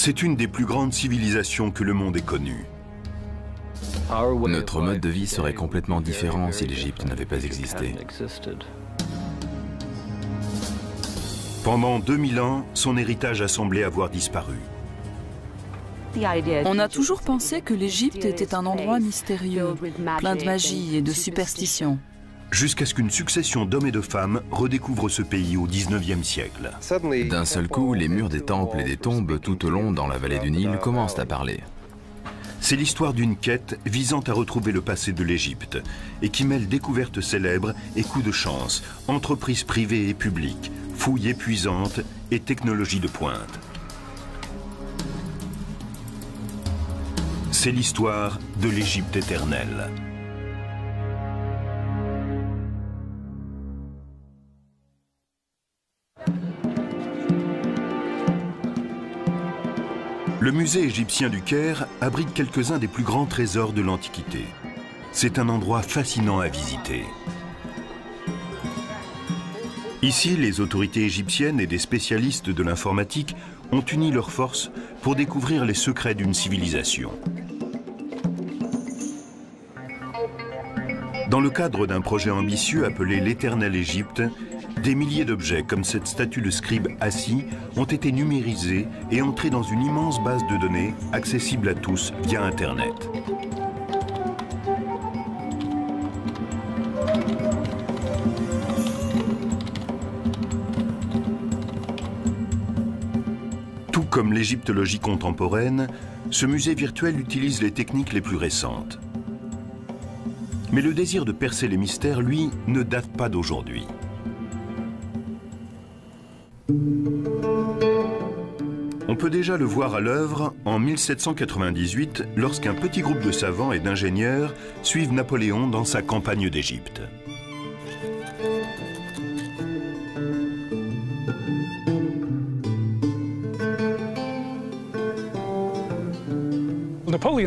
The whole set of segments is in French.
C'est une des plus grandes civilisations que le monde ait connue. Notre mode de vie serait complètement différent si l'Égypte n'avait pas existé. Pendant 2000 ans, son héritage a semblé avoir disparu. On a toujours pensé que l'Égypte était un endroit mystérieux, plein de magie et de superstitions. Jusqu'à ce qu'une succession d'hommes et de femmes redécouvre ce pays au XIXe siècle. D'un seul coup, les murs des temples et des tombes tout au long dans la vallée du Nil commencent à parler. C'est l'histoire d'une quête visant à retrouver le passé de l'Égypte et qui mêle découvertes célèbres et coups de chance, entreprises privées et publiques, fouilles épuisantes et technologies de pointe. C'est l'histoire de l'Égypte éternelle. Le musée égyptien du Caire abrite quelques-uns des plus grands trésors de l'Antiquité. C'est un endroit fascinant à visiter. Ici, les autorités égyptiennes et des spécialistes de l'informatique ont uni leurs forces pour découvrir les secrets d'une civilisation. Dans le cadre d'un projet ambitieux appelé l'Éternelle Égypte, des milliers d'objets comme cette statue de scribe assis ont été numérisés et entrés dans une immense base de données accessible à tous via Internet. Tout comme l'égyptologie contemporaine, ce musée virtuel utilise les techniques les plus récentes. Mais le désir de percer les mystères, lui, ne date pas d'aujourd'hui. On peut déjà le voir à l'œuvre en 1798, lorsqu'un petit groupe de savants et d'ingénieurs suivent Napoléon dans sa campagne d'Égypte.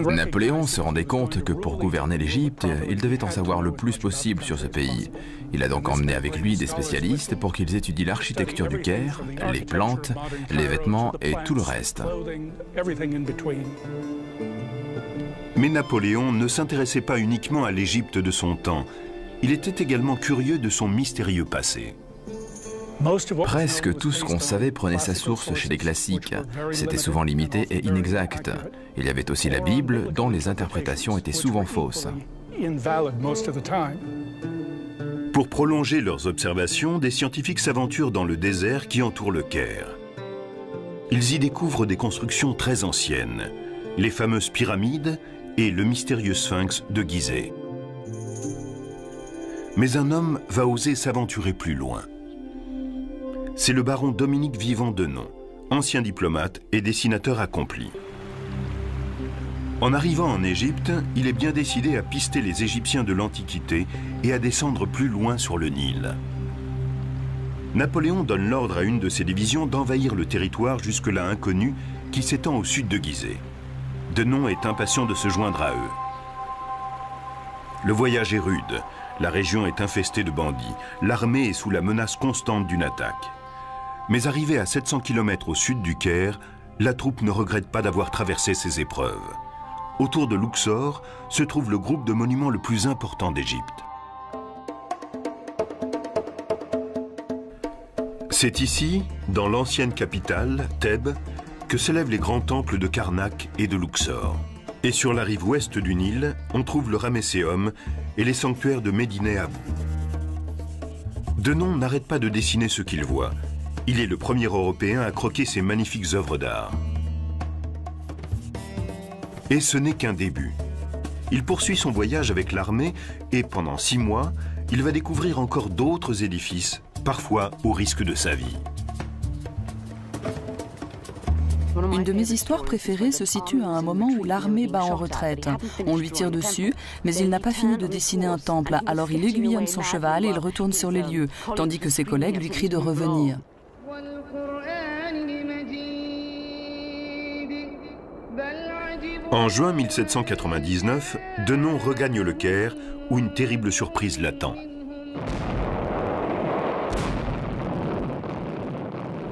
Napoléon se rendait compte que pour gouverner l'Égypte, il devait en savoir le plus possible sur ce pays. Il a donc emmené avec lui des spécialistes pour qu'ils étudient l'architecture du Caire, les plantes, les vêtements et tout le reste. Mais Napoléon ne s'intéressait pas uniquement à l'Égypte de son temps. Il était également curieux de son mystérieux passé. Presque tout ce qu'on savait prenait sa source chez les classiques. C'était souvent limité et inexact. Il y avait aussi la Bible, dont les interprétations étaient souvent fausses. Pour prolonger leurs observations, des scientifiques s'aventurent dans le désert qui entoure le Caire. Ils y découvrent des constructions très anciennes, les fameuses pyramides et le mystérieux sphinx de Gizeh. Mais un homme va oser s'aventurer plus loin. C'est le baron Dominique Vivant Denon, ancien diplomate et dessinateur accompli. En arrivant en Égypte, il est bien décidé à pister les Égyptiens de l'Antiquité et à descendre plus loin sur le Nil. Napoléon donne l'ordre à une de ses divisions d'envahir le territoire jusque-là inconnu qui s'étend au sud de Gizeh. Denon est impatient de se joindre à eux. Le voyage est rude, la région est infestée de bandits, l'armée est sous la menace constante d'une attaque. Mais arrivé à 700 km au sud du Caire, la troupe ne regrette pas d'avoir traversé ces épreuves. Autour de Luxor se trouve le groupe de monuments le plus important d'Égypte. C'est ici, dans l'ancienne capitale, Thèbes, que s'élèvent les grands temples de Karnak et de Luxor. Et sur la rive ouest du Nil, on trouve le Ramesséum et les sanctuaires de Médine Abou. Denon n'arrête pas de dessiner ce qu'il voit. Il est le premier Européen à croquer ces magnifiques œuvres d'art. Et ce n'est qu'un début. Il poursuit son voyage avec l'armée et pendant 6 mois, il va découvrir encore d'autres édifices, parfois au risque de sa vie. Une de mes histoires préférées se situe à un moment où l'armée bat en retraite. On lui tire dessus, mais il n'a pas fini de dessiner un temple, alors il aiguillonne son cheval et il retourne sur les lieux, tandis que ses collègues lui crient de revenir. En juin 1799, Denon regagne le Caire, où une terrible surprise l'attend.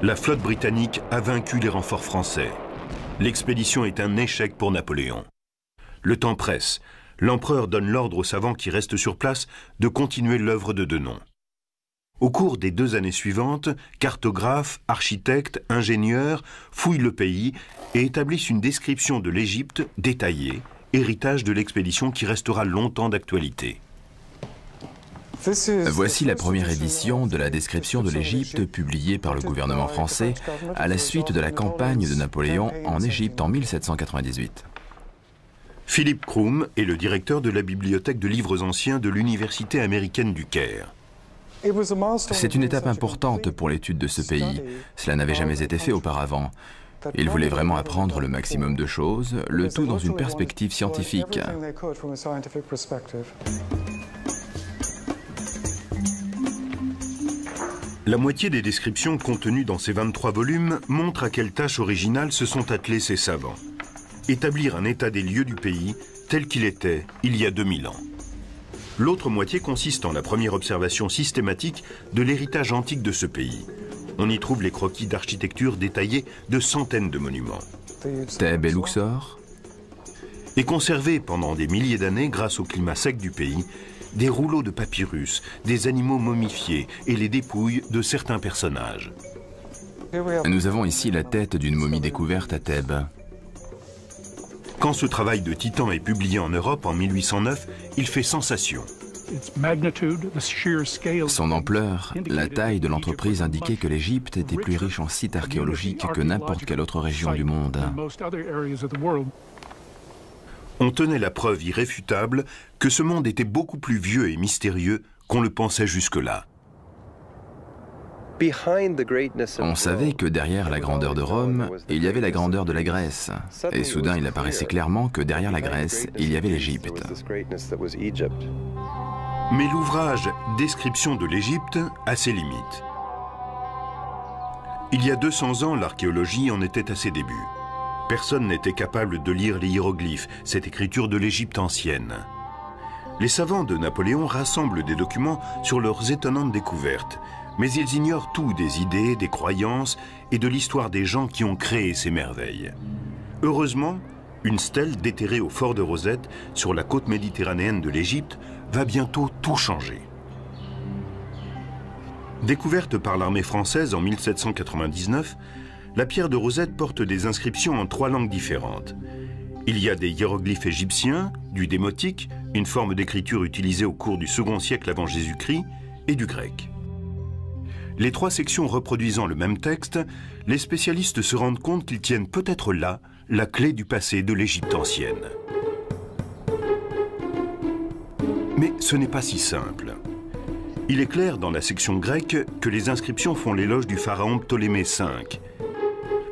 La flotte britannique a vaincu les renforts français. L'expédition est un échec pour Napoléon. Le temps presse. L'empereur donne l'ordre aux savants qui restent sur place de continuer l'œuvre de Denon. Au cours des 2 années suivantes, cartographes, architectes, ingénieurs fouillent le pays et établissent une description de l'Égypte détaillée, héritage de l'expédition qui restera longtemps d'actualité. Voici la première édition de la description de l'Égypte publiée par le gouvernement français à la suite de la campagne de Napoléon en Égypte en 1798. Philippe Croom est le directeur de la bibliothèque de livres anciens de l'Université américaine du Caire. C'est une étape importante pour l'étude de ce pays. Cela n'avait jamais été fait auparavant. Il voulait vraiment apprendre le maximum de choses, le tout dans une perspective scientifique. La moitié des descriptions contenues dans ces 23 volumes montrent à quelle tâche originale se sont attelés ces savants. Établir un état des lieux du pays tel qu'il était il y a 2000 ans. L'autre moitié consiste en la première observation systématique de l'héritage antique de ce pays. On y trouve les croquis d'architecture détaillés de centaines de monuments. Thèbes et Luxor. Et conservés pendant des milliers d'années grâce au climat sec du pays, des rouleaux de papyrus, des animaux momifiés et les dépouilles de certains personnages. Nous avons ici la tête d'une momie découverte à Thèbes. Quand ce travail de titan est publié en Europe en 1809, il fait sensation. Son ampleur, la taille de l'entreprise indiquait que l'Égypte était plus riche en sites archéologiques que n'importe quelle autre région du monde. On tenait la preuve irréfutable que ce monde était beaucoup plus vieux et mystérieux qu'on le pensait jusque-là. On savait que derrière la grandeur de Rome, il y avait la grandeur de la Grèce. Et soudain, il apparaissait clairement que derrière la Grèce, il y avait l'Égypte. Mais l'ouvrage « Description de l'Égypte » a ses limites. Il y a 200 ans, l'archéologie en était à ses débuts. Personne n'était capable de lire les hiéroglyphes, cette écriture de l'Égypte ancienne. Les savants de Napoléon rassemblent des documents sur leurs étonnantes découvertes, mais ils ignorent tout des idées, des croyances et de l'histoire des gens qui ont créé ces merveilles. Heureusement, une stèle déterrée au fort de Rosette, sur la côte méditerranéenne de l'Égypte, va bientôt tout changer. Découverte par l'armée française en 1799, la pierre de Rosette porte des inscriptions en 3 langues différentes. Il y a des hiéroglyphes égyptiens, du démotique, une forme d'écriture utilisée au cours du second siècle avant Jésus-Christ, et du grec. Les 3 sections reproduisant le même texte, les spécialistes se rendent compte qu'ils tiennent peut-être là la clé du passé de l'Égypte ancienne. Mais ce n'est pas si simple. Il est clair dans la section grecque que les inscriptions font l'éloge du pharaon Ptolémée V.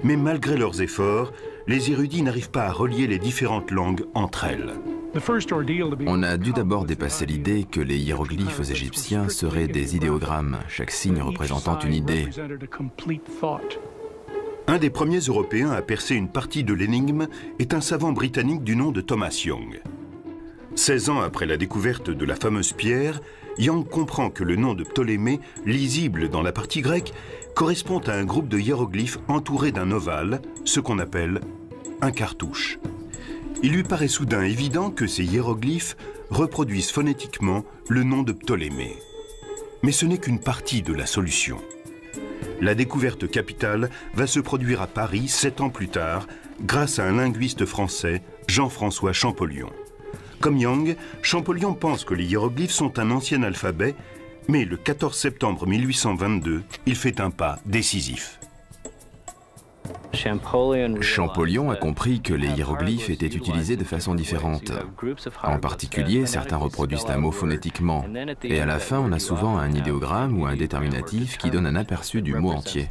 Mais malgré leurs efforts, les érudits n'arrivent pas à relier les différentes langues entre elles. On a dû d'abord dépasser l'idée que les hiéroglyphes égyptiens seraient des idéogrammes, chaque signe représentant une idée. Un des premiers Européens à percer une partie de l'énigme est un savant britannique du nom de Thomas Young. 16 ans après la découverte de la fameuse pierre, Young comprend que le nom de Ptolémée, lisible dans la partie grecque, correspond à un groupe de hiéroglyphes entourés d'un ovale, ce qu'on appelle un cartouche. Il lui paraît soudain évident que ces hiéroglyphes reproduisent phonétiquement le nom de Ptolémée. Mais ce n'est qu'une partie de la solution. La découverte capitale va se produire à Paris 7 ans plus tard, grâce à un linguiste français, Jean-François Champollion. Comme Young, Champollion pense que les hiéroglyphes sont un ancien alphabet, mais le 14 septembre 1822, il fait un pas décisif. Champollion a compris que les hiéroglyphes étaient utilisés de façon différente. En particulier, certains reproduisent un mot phonétiquement, et à la fin, on a souvent un idéogramme ou un déterminatif qui donne un aperçu du mot entier.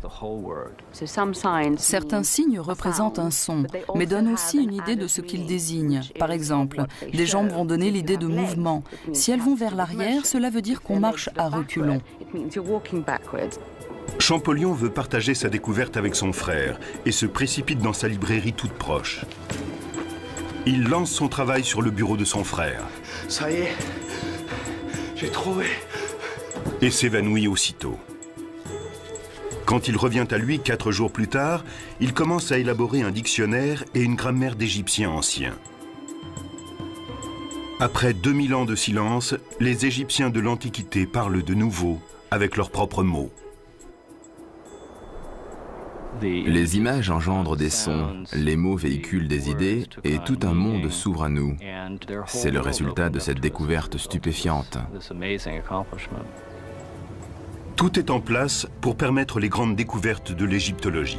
Certains signes représentent un son, mais donnent aussi une idée de ce qu'ils désignent. Par exemple, des jambes vont donner l'idée de mouvement. Si elles vont vers l'arrière, cela veut dire qu'on marche à reculons. Champollion veut partager sa découverte avec son frère et se précipite dans sa librairie toute proche. Il lance son travail sur le bureau de son frère. Ça y est, j'ai trouvé. Et s'évanouit aussitôt. Quand il revient à lui 4 jours plus tard, il commence à élaborer un dictionnaire et une grammaire d'égyptien ancien. Après 2000 ans de silence, les Égyptiens de l'Antiquité parlent de nouveau avec leurs propres mots. Les images engendrent des sons, les mots véhiculent des idées et tout un monde s'ouvre à nous. C'est le résultat de cette découverte stupéfiante. Tout est en place pour permettre les grandes découvertes de l'égyptologie.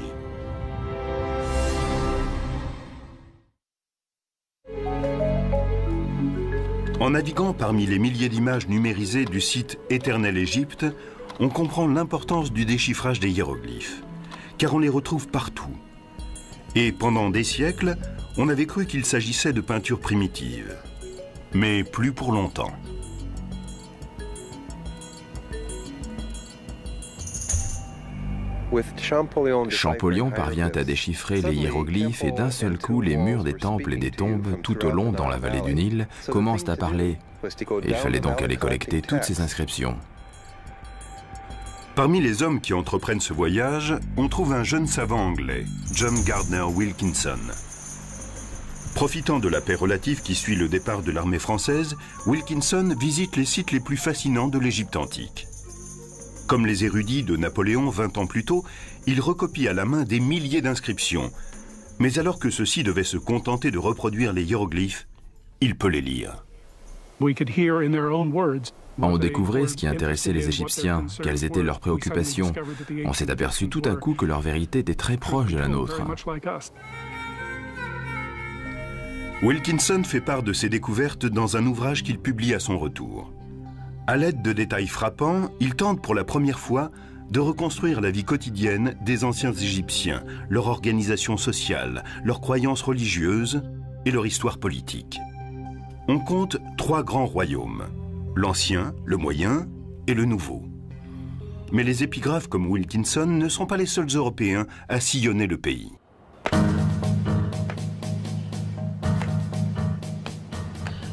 En naviguant parmi les milliers d'images numérisées du site Éternel Égypte, on comprend l'importance du déchiffrage des hiéroglyphes, car on les retrouve partout. Et pendant des siècles, on avait cru qu'il s'agissait de peintures primitives. Mais plus pour longtemps. Champollion parvient à déchiffrer les hiéroglyphes et d'un seul coup, les murs des temples et des tombes tout au long dans la vallée du Nil commencent à parler. Il fallait donc aller collecter toutes ces inscriptions. Parmi les hommes qui entreprennent ce voyage, on trouve un jeune savant anglais, John Gardner Wilkinson. Profitant de la paix relative qui suit le départ de l'armée française, Wilkinson visite les sites les plus fascinants de l'Égypte antique. Comme les érudits de Napoléon 20 ans plus tôt, il recopie à la main des milliers d'inscriptions. Mais alors que ceux-ci devaient se contenter de reproduire les hiéroglyphes, il peut les lire. On découvrait ce qui intéressait les Égyptiens, quelles étaient leurs préoccupations. On s'est aperçu tout à coup que leur vérité était très proche de la nôtre. Wilkinson fait part de ses découvertes dans un ouvrage qu'il publie à son retour. À l'aide de détails frappants, il tente pour la première fois de reconstruire la vie quotidienne des anciens Égyptiens, leur organisation sociale, leurs croyances religieuses et leur histoire politique. On compte 3 grands royaumes, l'Ancien, le Moyen et le Nouveau. Mais les épigraphes comme Wilkinson ne sont pas les seuls Européens à sillonner le pays.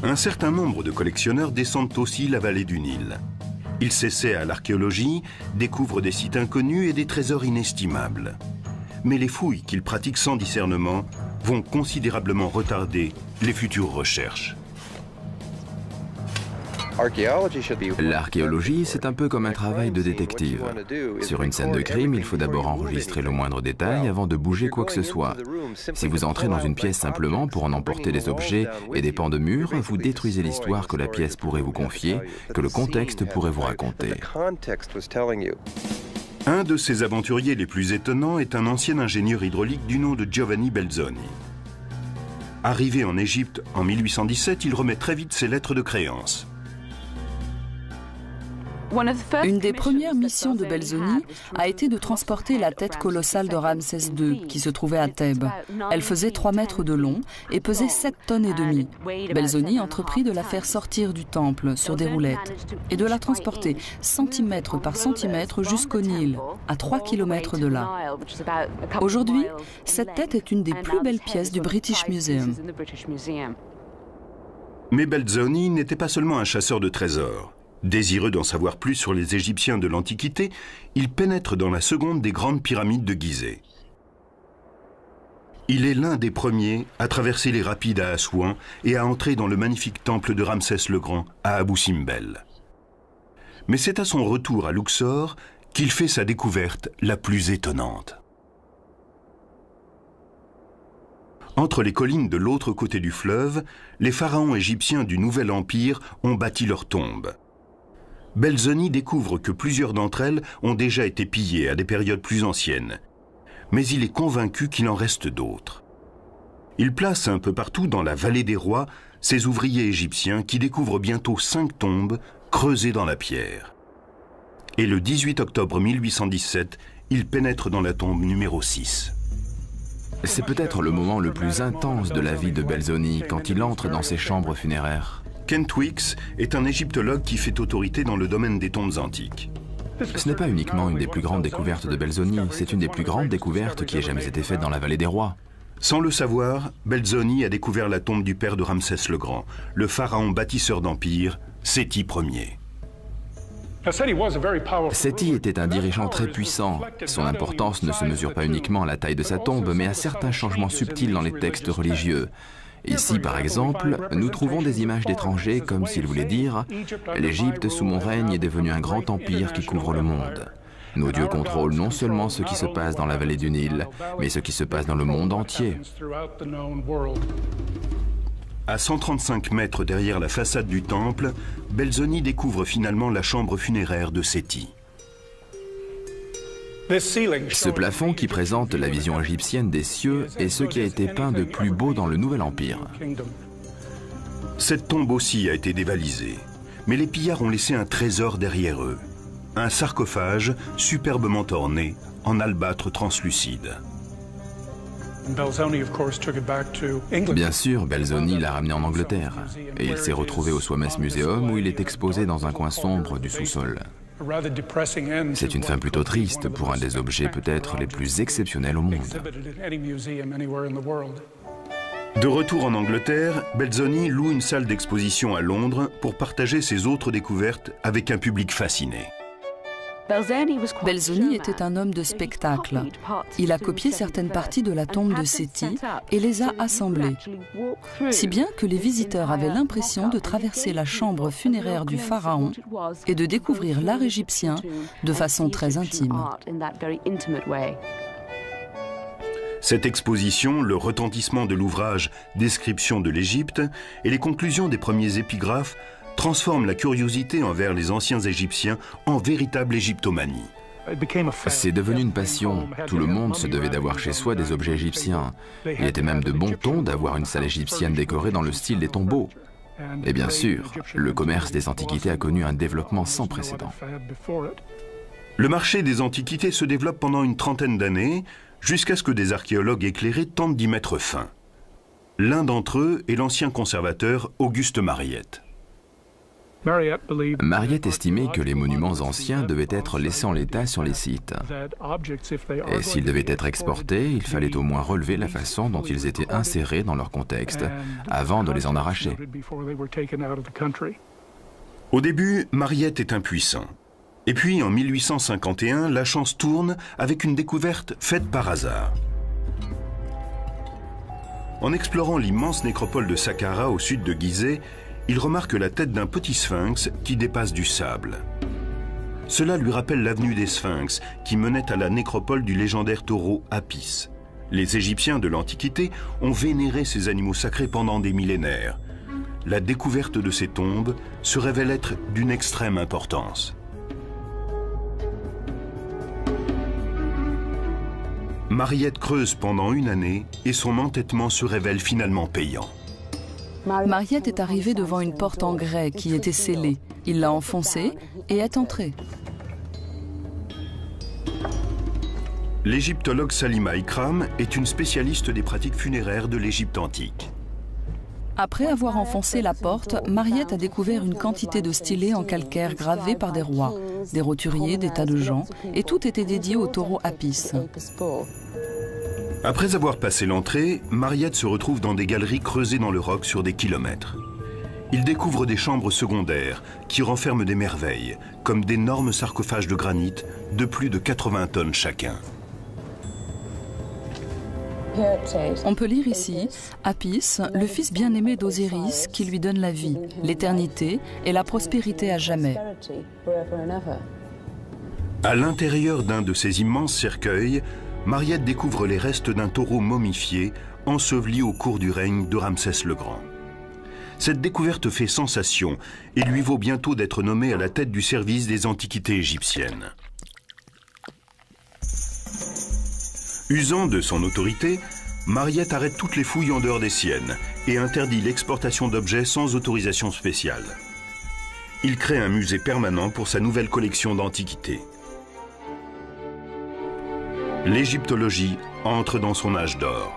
Un certain nombre de collectionneurs descendent aussi la vallée du Nil. Ils s'essaient à l'archéologie, découvrent des sites inconnus et des trésors inestimables. Mais les fouilles qu'ils pratiquent sans discernement vont considérablement retarder les futures recherches. L'archéologie, c'est un peu comme un travail de détective. Sur une scène de crime, il faut d'abord enregistrer le moindre détail avant de bouger quoi que ce soit. Si vous entrez dans une pièce simplement pour en emporter des objets et des pans de mur, vous détruisez l'histoire que la pièce pourrait vous confier, que le contexte pourrait vous raconter. Un de ces aventuriers les plus étonnants est un ancien ingénieur hydraulique du nom de Giovanni Belzoni. Arrivé en Égypte en 1817, il remet très vite ses lettres de créance. Une des premières missions de Belzoni a été de transporter la tête colossale de Ramsès II, qui se trouvait à Thèbes. Elle faisait 3 mètres de long et pesait 7,5 tonnes. Belzoni entreprit de la faire sortir du temple sur des roulettes et de la transporter centimètre par centimètre jusqu'au Nil, à 3 km de là. Aujourd'hui, cette tête est une des plus belles pièces du British Museum. Mais Belzoni n'était pas seulement un chasseur de trésors. Désireux d'en savoir plus sur les Égyptiens de l'Antiquité, il pénètre dans la seconde des grandes pyramides de Gizeh. Il est l'un des premiers à traverser les rapides à Assouan et à entrer dans le magnifique temple de Ramsès le Grand à Abou Simbel. Mais c'est à son retour à Luxor qu'il fait sa découverte la plus étonnante. Entre les collines de l'autre côté du fleuve, les pharaons égyptiens du Nouvel Empire ont bâti leurs tombes. Belzoni découvre que plusieurs d'entre elles ont déjà été pillées à des périodes plus anciennes. Mais il est convaincu qu'il en reste d'autres. Il place un peu partout dans la vallée des rois ses ouvriers égyptiens qui découvrent bientôt 5 tombes creusées dans la pierre. Et le 18 octobre 1817, il pénètre dans la tombe numéro 6. C'est peut-être le moment le plus intense de la vie de Belzoni quand il entre dans ses chambres funéraires. Kent Weeks est un égyptologue qui fait autorité dans le domaine des tombes antiques. Ce n'est pas uniquement une des plus grandes découvertes de Belzoni, c'est une des plus grandes découvertes qui ait jamais été faite dans la vallée des rois. Sans le savoir, Belzoni a découvert la tombe du père de Ramsès le Grand, le pharaon bâtisseur d'empire, Séti Ier. Seti était un dirigeant très puissant. Son importance ne se mesure pas uniquement à la taille de sa tombe, mais à certains changements subtils dans les textes religieux. Ici, par exemple, nous trouvons des images d'étrangers comme s'il voulait dire « L'Égypte sous mon règne est devenue un grand empire qui couvre le monde. Nos dieux contrôlent non seulement ce qui se passe dans la vallée du Nil, mais ce qui se passe dans le monde entier. » À 135 mètres derrière la façade du temple, Belzoni découvre finalement la chambre funéraire de Seti. Ce plafond qui présente la vision égyptienne des cieux est ce qui a été peint de plus beau dans le Nouvel Empire. Cette tombe aussi a été dévalisée, mais les pillards ont laissé un trésor derrière eux. Un sarcophage superbement orné en albâtre translucide. Bien sûr, Belzoni l'a ramené en Angleterre et il s'est retrouvé au Soames Museum où il est exposé dans un coin sombre du sous-sol. C'est une fin plutôt triste pour un des objets peut-être les plus exceptionnels au monde. De retour en Angleterre, Belzoni loue une salle d'exposition à Londres pour partager ses autres découvertes avec un public fasciné. Belzoni était un homme de spectacle. Il a copié certaines parties de la tombe de Seti et les a assemblées, si bien que les visiteurs avaient l'impression de traverser la chambre funéraire du pharaon et de découvrir l'art égyptien de façon très intime. Cette exposition, le retentissement de l'ouvrage « Description de l'Égypte » et les conclusions des premiers épigraphes transforme la curiosité envers les anciens Égyptiens en véritable égyptomanie. C'est devenu une passion. Tout le monde se devait d'avoir chez soi des objets égyptiens. Il était même de bon ton d'avoir une salle égyptienne décorée dans le style des tombeaux. Et bien sûr, le commerce des antiquités a connu un développement sans précédent. Le marché des antiquités se développe pendant une trentaine d'années, jusqu'à ce que des archéologues éclairés tentent d'y mettre fin. L'un d'entre eux est l'ancien conservateur Auguste Mariette. Mariette estimait que les monuments anciens devaient être laissés en l'état sur les sites. Et s'ils devaient être exportés, il fallait au moins relever la façon dont ils étaient insérés dans leur contexte avant de les en arracher. Au début, Mariette est impuissant. Et puis, en 1851, la chance tourne avec une découverte faite par hasard. En explorant l'immense nécropole de Saqqara au sud de Gizeh, il remarque la tête d'un petit sphinx qui dépasse du sable. Cela lui rappelle l'avenue des Sphinx qui menait à la nécropole du légendaire taureau Apis. Les Égyptiens de l'Antiquité ont vénéré ces animaux sacrés pendant des millénaires. La découverte de ces tombes se révèle être d'une extrême importance. Mariette creuse pendant une année et son entêtement se révèle finalement payant. Mariette est arrivée devant une porte en grès qui était scellée. Il l'a enfoncée et est entré. L'égyptologue Salima Ikram est une spécialiste des pratiques funéraires de l'Égypte antique. Après avoir enfoncé la porte, Mariette a découvert une quantité de stylés en calcaire gravés par des rois, des roturiers, des tas de gens, et tout était dédié au taureau Apis. Après avoir passé l'entrée, Mariette se retrouve dans des galeries creusées dans le roc sur des kilomètres. Il découvre des chambres secondaires qui renferment des merveilles, comme d'énormes sarcophages de granit de plus de 80 tonnes chacun. On peut lire ici Apis, le fils bien-aimé d'Osiris qui lui donne la vie, l'éternité et la prospérité à jamais. À l'intérieur d'un de ces immenses cercueils, Mariette découvre les restes d'un taureau momifié enseveli au cours du règne de Ramsès le Grand. Cette découverte fait sensation et lui vaut bientôt d'être nommé à la tête du service des antiquités égyptiennes. Usant de son autorité, Mariette arrête toutes les fouilles en dehors des siennes et interdit l'exportation d'objets sans autorisation spéciale. Il crée un musée permanent pour sa nouvelle collection d'antiquités. L'égyptologie entre dans son âge d'or.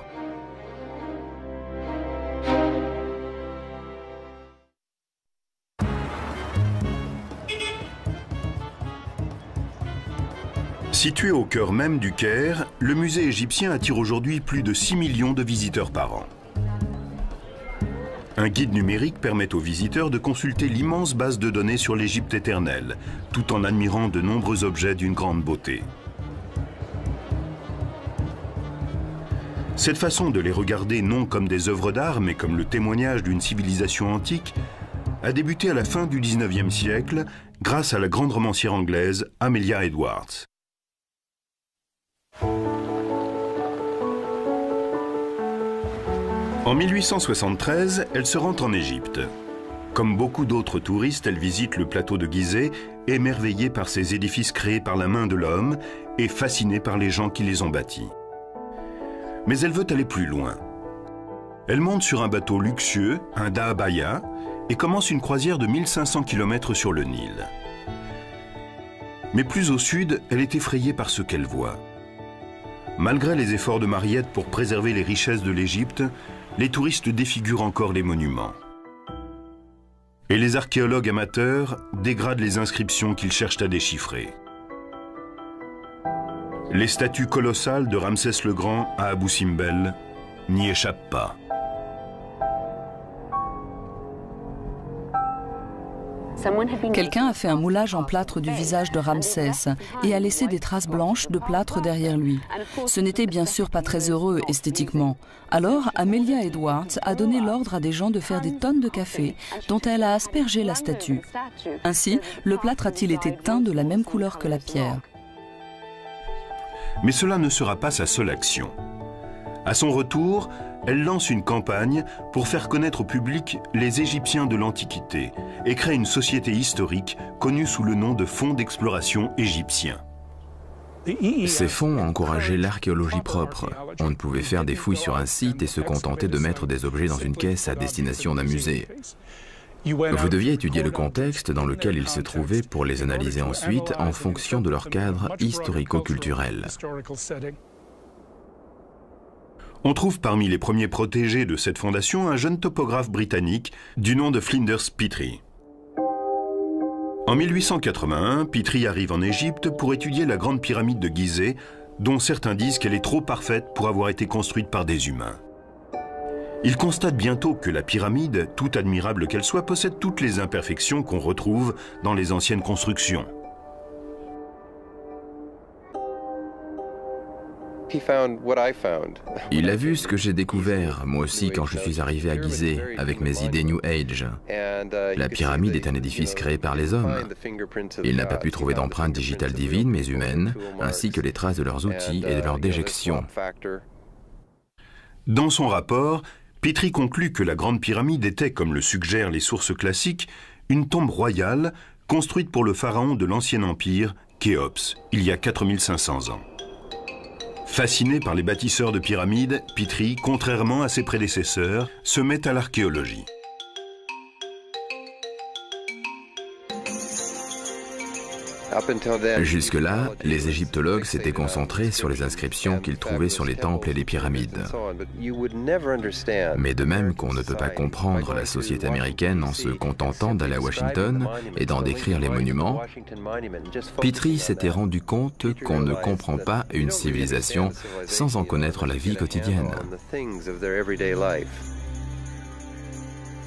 Situé au cœur même du Caire, le musée égyptien attire aujourd'hui plus de 6 millions de visiteurs par an. Un guide numérique permet aux visiteurs de consulter l'immense base de données sur l'Égypte éternelle, tout en admirant de nombreux objets d'une grande beauté. Cette façon de les regarder non comme des œuvres d'art, mais comme le témoignage d'une civilisation antique, a débuté à la fin du XIXe siècle grâce à la grande romancière anglaise Amelia Edwards. En 1873, elle se rend en Égypte. Comme beaucoup d'autres touristes, elle visite le plateau de Gizeh, émerveillée par ces édifices créés par la main de l'homme et fascinée par les gens qui les ont bâtis. Mais elle veut aller plus loin. Elle monte sur un bateau luxueux, un dahabaya, et commence une croisière de 1500 km sur le Nil. Mais plus au sud, elle est effrayée par ce qu'elle voit. Malgré les efforts de Mariette pour préserver les richesses de l'Égypte, les touristes défigurent encore les monuments. Et les archéologues amateurs dégradent les inscriptions qu'ils cherchent à déchiffrer. Les statues colossales de Ramsès le Grand à Abou Simbel n'y échappent pas. Quelqu'un a fait un moulage en plâtre du visage de Ramsès et a laissé des traces blanches de plâtre derrière lui. Ce n'était bien sûr pas très heureux esthétiquement. Alors, Amelia Edwards a donné l'ordre à des gens de faire des tonnes de café dont elle a aspergé la statue. Ainsi, le plâtre a-t-il été teint de la même couleur que la pierre. Mais cela ne sera pas sa seule action. À son retour, elle lance une campagne pour faire connaître au public les Égyptiens de l'Antiquité et crée une société historique connue sous le nom de Fonds d'exploration égyptien. Ces fonds encourageaient l'archéologie propre. On ne pouvait faire des fouilles sur un site et se contenter de mettre des objets dans une caisse à destination d'un musée. Vous deviez étudier le contexte dans lequel ils se trouvaient pour les analyser ensuite en fonction de leur cadre historico-culturel. On trouve parmi les premiers protégés de cette fondation un jeune topographe britannique du nom de Flinders Petrie. En 1881, Petrie arrive en Égypte pour étudier la grande pyramide de Gizeh, dont certains disent qu'elle est trop parfaite pour avoir été construite par des humains. Il constate bientôt que la pyramide, tout admirable qu'elle soit, possède toutes les imperfections qu'on retrouve dans les anciennes constructions. Il a vu ce que j'ai découvert, moi aussi, quand je suis arrivé à Gizeh, avec mes idées New Age. La pyramide est un édifice créé par les hommes. Il n'a pas pu trouver d'empreintes digitales divines, mais humaines, ainsi que les traces de leurs outils et de leurs déjections. Dans son rapport, Petrie conclut que la Grande Pyramide était, comme le suggèrent les sources classiques, une tombe royale construite pour le pharaon de l'Ancien Empire, Khéops, il y a 4500 ans. Fasciné par les bâtisseurs de pyramides, Petrie, contrairement à ses prédécesseurs, se met à l'archéologie. Jusque-là, les égyptologues s'étaient concentrés sur les inscriptions qu'ils trouvaient sur les temples et les pyramides. Mais de même qu'on ne peut pas comprendre la société américaine en se contentant d'aller à Washington et d'en décrire les monuments, Petrie s'était rendu compte qu'on ne comprend pas une civilisation sans en connaître la vie quotidienne.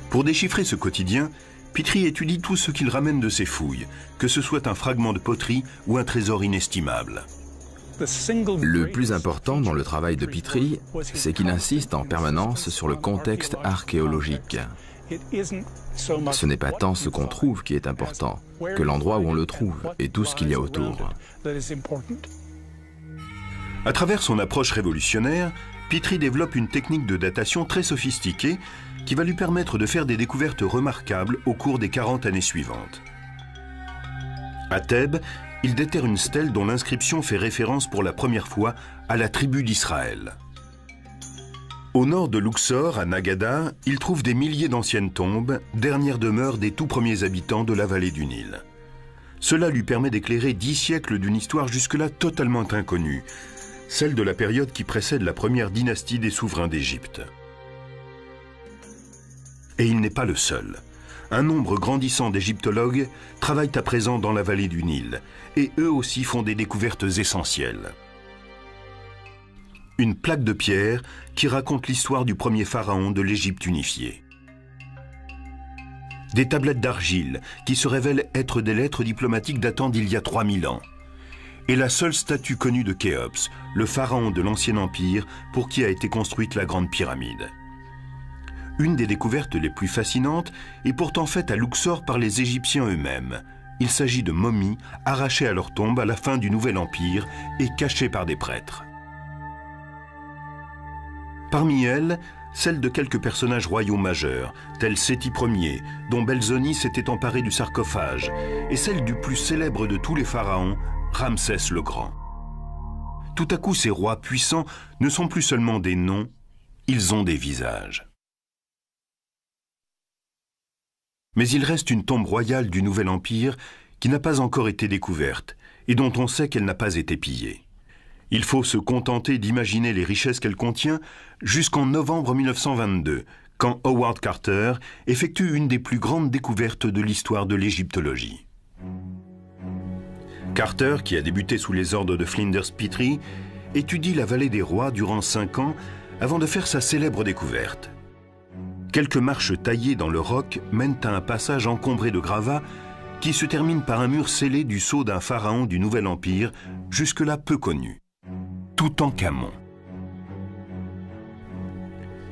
Pour déchiffrer ce quotidien, Petrie étudie tout ce qu'il ramène de ses fouilles, que ce soit un fragment de poterie ou un trésor inestimable. Le plus important dans le travail de Petrie, c'est qu'il insiste en permanence sur le contexte archéologique. Ce n'est pas tant ce qu'on trouve qui est important, que l'endroit où on le trouve et tout ce qu'il y a autour. À travers son approche révolutionnaire, Petrie développe une technique de datation très sophistiquée qui va lui permettre de faire des découvertes remarquables au cours des 40 années suivantes. À Thèbes, il déterre une stèle dont l'inscription fait référence pour la première fois à la tribu d'Israël. Au nord de Luxor, à Nagada, il trouve des milliers d'anciennes tombes, dernières demeures des tout premiers habitants de la vallée du Nil. Cela lui permet d'éclairer 10 siècles d'une histoire jusque-là totalement inconnue, celle de la période qui précède la première dynastie des souverains d'Égypte. Et il n'est pas le seul. Un nombre grandissant d'égyptologues travaillent à présent dans la vallée du Nil, et eux aussi font des découvertes essentielles. Une plaque de pierre qui raconte l'histoire du premier pharaon de l'Égypte unifiée. Des tablettes d'argile qui se révèlent être des lettres diplomatiques datant d'il y a 3000 ans. Et la seule statue connue de Khéops, le pharaon de l'Ancien Empire pour qui a été construite la Grande Pyramide. Une des découvertes les plus fascinantes est pourtant faite à Luxor par les Égyptiens eux-mêmes. Il s'agit de momies arrachées à leur tombe à la fin du Nouvel Empire et cachées par des prêtres. Parmi elles, celle de quelques personnages royaux majeurs, tels Séti Ier, dont Belzoni s'était emparé du sarcophage, et celle du plus célèbre de tous les pharaons, Ramsès le Grand. Tout à coup, ces rois puissants ne sont plus seulement des noms, ils ont des visages. Mais il reste une tombe royale du Nouvel Empire qui n'a pas encore été découverte et dont on sait qu'elle n'a pas été pillée. Il faut se contenter d'imaginer les richesses qu'elle contient jusqu'en novembre 1922, quand Howard Carter effectue une des plus grandes découvertes de l'histoire de l'égyptologie. Carter, qui a débuté sous les ordres de Flinders Petrie, étudie la vallée des rois durant 5 ans avant de faire sa célèbre découverte. Quelques marches taillées dans le roc mènent à un passage encombré de gravats qui se termine par un mur scellé du sceau d'un pharaon du Nouvel Empire, jusque-là peu connu, Toutankhamon.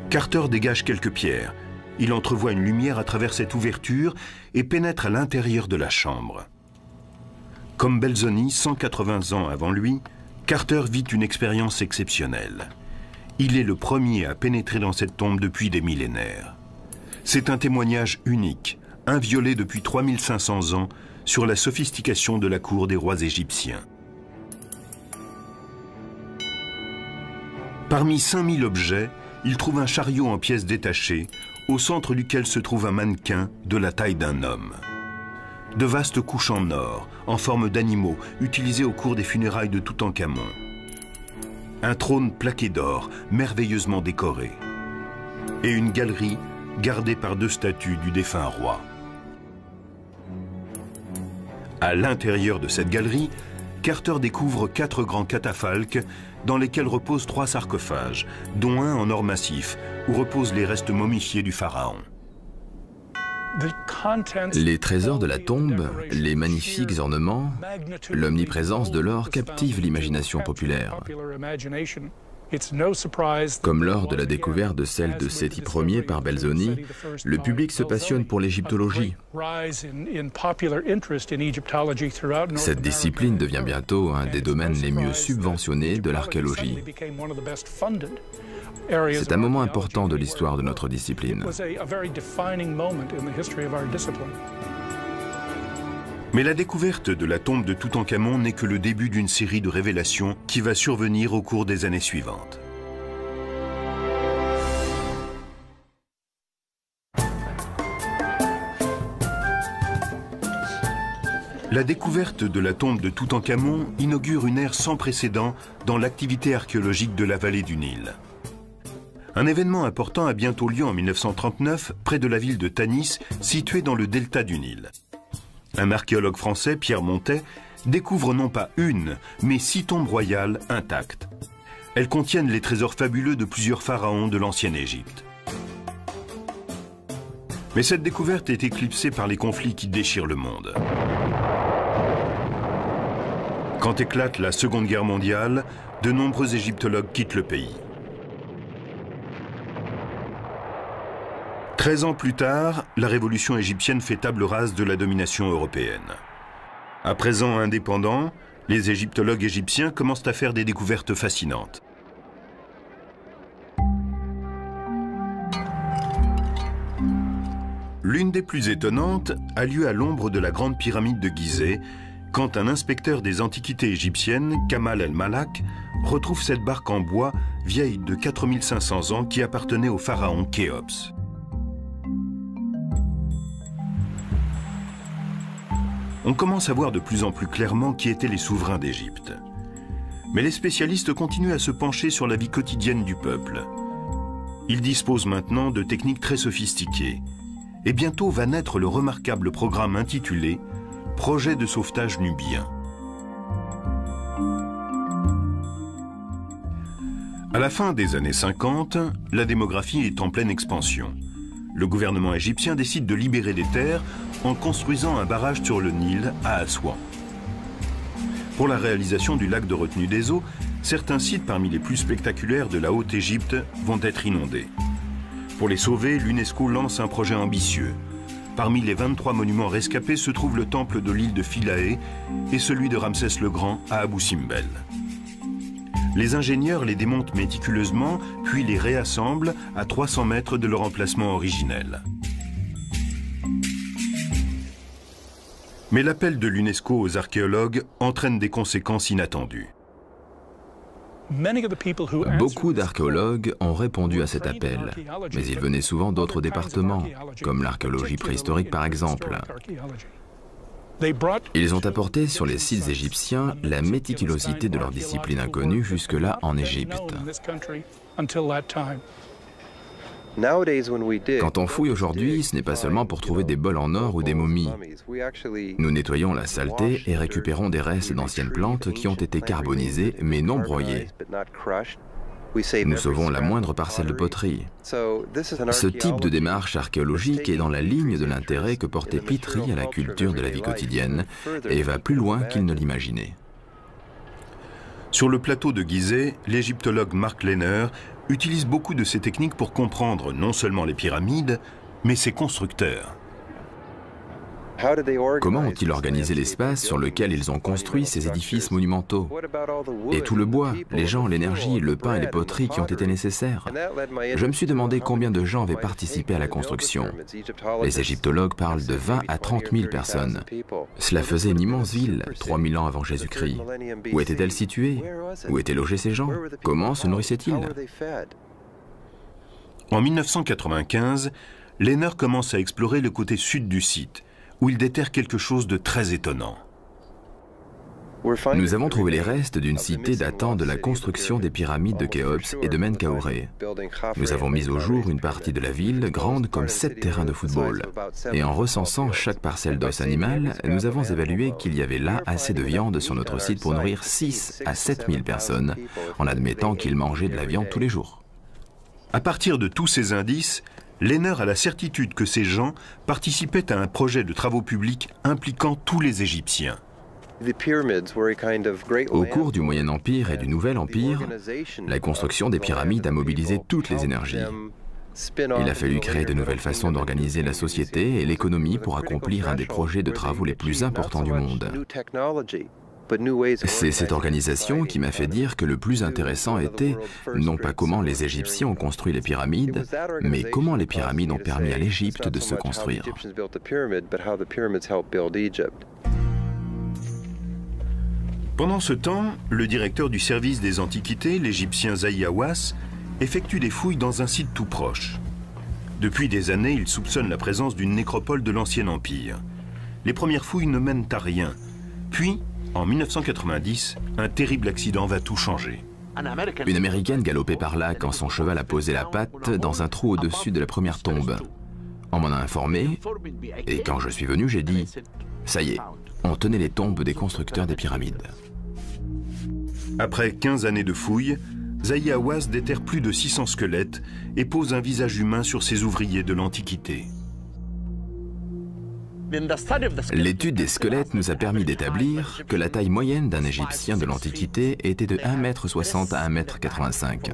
Carter dégage quelques pierres. Il entrevoit une lumière à travers cette ouverture et pénètre à l'intérieur de la chambre. Comme Belzoni, 180 ans avant lui, Carter vit une expérience exceptionnelle. Il est le premier à pénétrer dans cette tombe depuis des millénaires. C'est un témoignage unique, inviolé depuis 3500 ans, sur la sophistication de la cour des rois égyptiens. Parmi 5000 objets, il trouve un chariot en pièces détachées, au centre duquel se trouve un mannequin de la taille d'un homme. De vastes couches en or, en forme d'animaux, utilisées au cours des funérailles de Toutankhamon. Un trône plaqué d'or, merveilleusement décoré. Et une galerie gardée par 2 statues du défunt roi. À l'intérieur de cette galerie, Carter découvre 4 grands catafalques dans lesquels reposent 3 sarcophages, dont un en or massif, où reposent les restes momifiés du pharaon. Les trésors de la tombe, les magnifiques ornements, l'omniprésence de l'or captivent l'imagination populaire. Comme lors de la découverte de celle de Séti Ier par Belzoni, le public se passionne pour l'égyptologie. Cette discipline devient bientôt un des domaines les mieux subventionnés de l'archéologie. C'est un moment important de l'histoire de notre discipline. Mais la découverte de la tombe de Toutankhamon n'est que le début d'une série de révélations qui va survenir au cours des années suivantes. La découverte de la tombe de Toutankhamon inaugure une ère sans précédent dans l'activité archéologique de la vallée du Nil. Un événement important a bientôt lieu en 1939 près de la ville de Tanis, située dans le delta du Nil. Un archéologue français, Pierre Montet, découvre non pas une, mais 6 tombes royales intactes. Elles contiennent les trésors fabuleux de plusieurs pharaons de l'ancienne Égypte. Mais cette découverte est éclipsée par les conflits qui déchirent le monde. Quand éclate la Seconde Guerre mondiale, de nombreux égyptologues quittent le pays. 13 ans plus tard, la révolution égyptienne fait table rase de la domination européenne. À présent indépendants, les égyptologues égyptiens commencent à faire des découvertes fascinantes. L'une des plus étonnantes a lieu à l'ombre de la grande pyramide de Gizeh, quand un inspecteur des antiquités égyptiennes, Kamal el-Malak, retrouve cette barque en bois vieille de 4500 ans qui appartenait au pharaon Khéops. On commence à voir de plus en plus clairement qui étaient les souverains d'Égypte. Mais les spécialistes continuent à se pencher sur la vie quotidienne du peuple. Ils disposent maintenant de techniques très sophistiquées. Et bientôt va naître le remarquable programme intitulé « Projet de sauvetage nubien ». À la fin des années 50, la démographie est en pleine expansion. Le gouvernement égyptien décide de libérer des terres en construisant un barrage sur le Nil à Assouan. Pour la réalisation du lac de retenue des eaux, certains sites parmi les plus spectaculaires de la Haute-Égypte vont être inondés. Pour les sauver, l'UNESCO lance un projet ambitieux. Parmi les 23 monuments rescapés se trouve le temple de l'île de Philae et celui de Ramsès le Grand à Abou Simbel. Les ingénieurs les démontent méticuleusement, puis les réassemblent à 300 mètres de leur emplacement originel. Mais l'appel de l'UNESCO aux archéologues entraîne des conséquences inattendues. Beaucoup d'archéologues ont répondu à cet appel, mais ils venaient souvent d'autres départements, comme l'archéologie préhistorique par exemple. Ils ont apporté sur les sites égyptiens la méticulosité de leur discipline inconnue jusque-là en Égypte. Quand on fouille aujourd'hui, ce n'est pas seulement pour trouver des bols en or ou des momies. Nous nettoyons la saleté et récupérons des restes d'anciennes plantes qui ont été carbonisées mais non broyées. Nous sauvons la moindre parcelle de poterie. Ce type de démarche archéologique est dans la ligne de l'intérêt que portait Petrie à la culture de la vie quotidienne et va plus loin qu'il ne l'imaginait. Sur le plateau de Gizeh, l'égyptologue Mark Lehner utilise beaucoup de ces techniques pour comprendre non seulement les pyramides, mais ses constructeurs. Comment ont-ils organisé l'espace sur lequel ils ont construit ces édifices monumentaux? Et tout le bois, les gens, l'énergie, le pain et les poteries qui ont été nécessaires. Je me suis demandé combien de gens avaient participé à la construction. Les égyptologues parlent de 20 à 30 000 personnes. Cela faisait une immense ville, 3000 ans avant Jésus-Christ. Où était-elle située? Où étaient logés ces gens? Comment se nourrissaient-ils? En 1995, Lehner commence à explorer le côté sud du site, où il déterre quelque chose de très étonnant. Nous avons trouvé les restes d'une cité datant de la construction des pyramides de Khéops et de Menkaure. Nous avons mis au jour une partie de la ville grande comme 7 terrains de football. Et en recensant chaque parcelle d'os animal, nous avons évalué qu'il y avait là assez de viande sur notre site pour nourrir 6 à 7 000 personnes, en admettant qu'ils mangeaient de la viande tous les jours. À partir de tous ces indices, Lehner a la certitude que ces gens participaient à un projet de travaux publics impliquant tous les Égyptiens. Au cours du Moyen Empire et du Nouvel Empire, la construction des pyramides a mobilisé toutes les énergies. Il a fallu créer de nouvelles façons d'organiser la société et l'économie pour accomplir un des projets de travaux les plus importants du monde. C'est cette organisation qui m'a fait dire que le plus intéressant était non pas comment les Égyptiens ont construit les pyramides, mais comment les pyramides ont permis à l'Égypte de se construire. Pendant ce temps, le directeur du service des antiquités, l'Égyptien Zahi Hawass, effectue des fouilles dans un site tout proche. Depuis des années, il soupçonne la présence d'une nécropole de l'Ancien Empire. Les premières fouilles ne mènent à rien. Puis, en 1990, un terrible accident va tout changer. Une Américaine galopait par là quand son cheval a posé la patte dans un trou au-dessus de la première tombe. On m'en a informé, et quand je suis venu, j'ai dit « Ça y est, on tenait les tombes des constructeurs des pyramides. » Après 15 années de fouilles, Zahi Hawass déterre plus de 600 squelettes et pose un visage humain sur ces ouvriers de l'Antiquité. L'étude des squelettes nous a permis d'établir que la taille moyenne d'un Égyptien de l'Antiquité était de 1,60 m à 1,85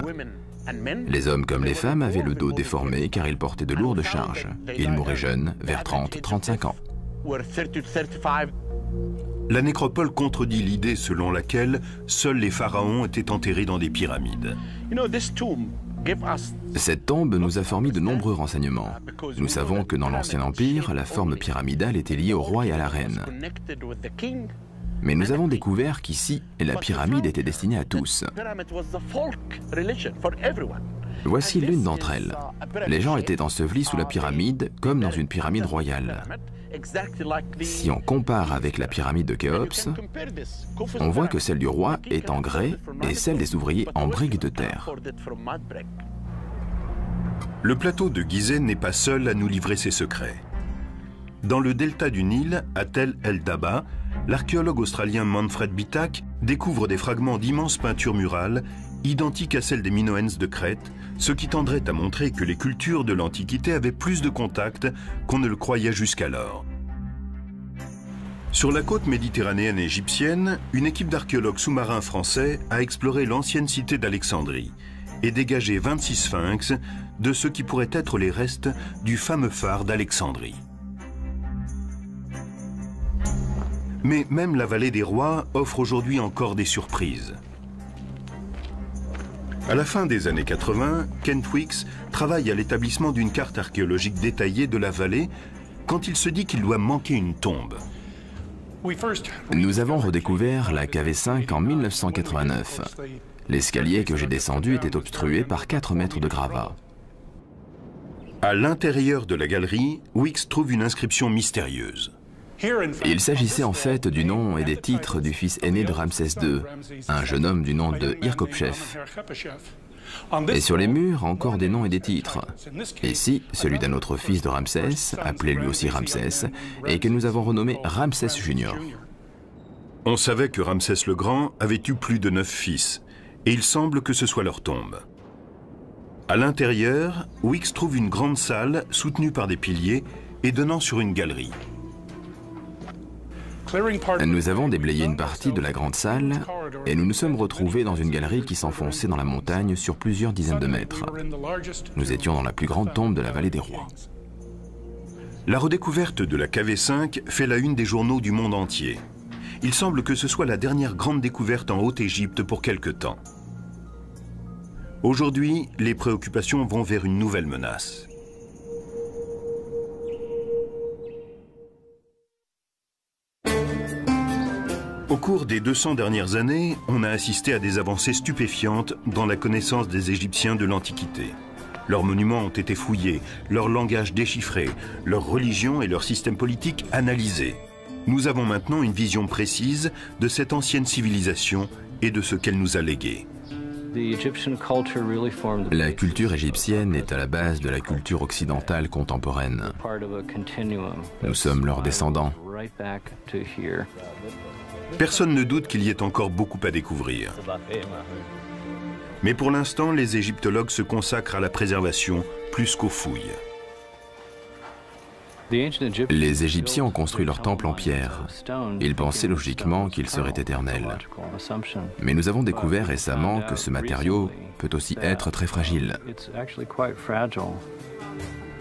m. Les hommes comme les femmes avaient le dos déformé car ils portaient de lourdes charges. Ils mouraient jeunes, vers 30-35 ans. La nécropole contredit l'idée selon laquelle seuls les pharaons étaient enterrés dans des pyramides. Cette tombe nous a fourni de nombreux renseignements. Nous savons que dans l'Ancien Empire, la forme pyramidale était liée au roi et à la reine. Mais nous avons découvert qu'ici, la pyramide était destinée à tous. Voici l'une d'entre elles. Les gens étaient ensevelis sous la pyramide, comme dans une pyramide royale. Si on compare avec la pyramide de Khéops, on voit que celle du roi est en grès et celle des ouvriers en briques de terre. Le plateau de Gizeh n'est pas seul à nous livrer ses secrets. Dans le delta du Nil, à Tel el-Daba, l'archéologue australien Manfred Bitak découvre des fragments d'immenses peintures murales identique à celle des Minoens de Crète, ce qui tendrait à montrer que les cultures de l'Antiquité avaient plus de contacts qu'on ne le croyait jusqu'alors. Sur la côte méditerranéenne égyptienne, une équipe d'archéologues sous-marins français a exploré l'ancienne cité d'Alexandrie et dégagé 26 sphinx de ce qui pourrait être les restes du fameux phare d'Alexandrie. Mais même la vallée des rois offre aujourd'hui encore des surprises. À la fin des années 80, Kent Weeks travaille à l'établissement d'une carte archéologique détaillée de la vallée quand il se dit qu'il doit manquer une tombe. Nous avons redécouvert la KV5 en 1989. L'escalier que j'ai descendu était obstrué par 4 mètres de gravats. À l'intérieur de la galerie, Weeks trouve une inscription mystérieuse. Il s'agissait en fait du nom et des titres du fils aîné de Ramsès II, un jeune homme du nom de Hirkopchef. Et sur les murs, encore des noms et des titres. Ici, celui d'un autre fils de Ramsès, appelé lui aussi Ramsès, et que nous avons renommé Ramsès Junior. On savait que Ramsès le Grand avait eu plus de 9 fils, et il semble que ce soit leur tombe. À l'intérieur, Weeks trouve une grande salle soutenue par des piliers et donnant sur une galerie. Nous avons déblayé une partie de la grande salle et nous nous sommes retrouvés dans une galerie qui s'enfonçait dans la montagne sur plusieurs dizaines de mètres. Nous étions dans la plus grande tombe de la vallée des rois. La redécouverte de la KV5 fait la une des journaux du monde entier. Il semble que ce soit la dernière grande découverte en Haute-Égypte pour quelque temps. Aujourd'hui, les préoccupations vont vers une nouvelle menace. Au cours des 200 dernières années, on a assisté à des avancées stupéfiantes dans la connaissance des Égyptiens de l'Antiquité. Leurs monuments ont été fouillés, leur langage déchiffré, leur religion et leur système politique analysés. Nous avons maintenant une vision précise de cette ancienne civilisation et de ce qu'elle nous a légué. La culture égyptienne est à la base de la culture occidentale contemporaine. Nous sommes leurs descendants. Personne ne doute qu'il y ait encore beaucoup à découvrir. Mais pour l'instant, les égyptologues se consacrent à la préservation plus qu'aux fouilles. Les Égyptiens ont construit leur temple en pierre. Ils pensaient logiquement qu'il serait éternel. Mais nous avons découvert récemment que ce matériau peut aussi être très fragile.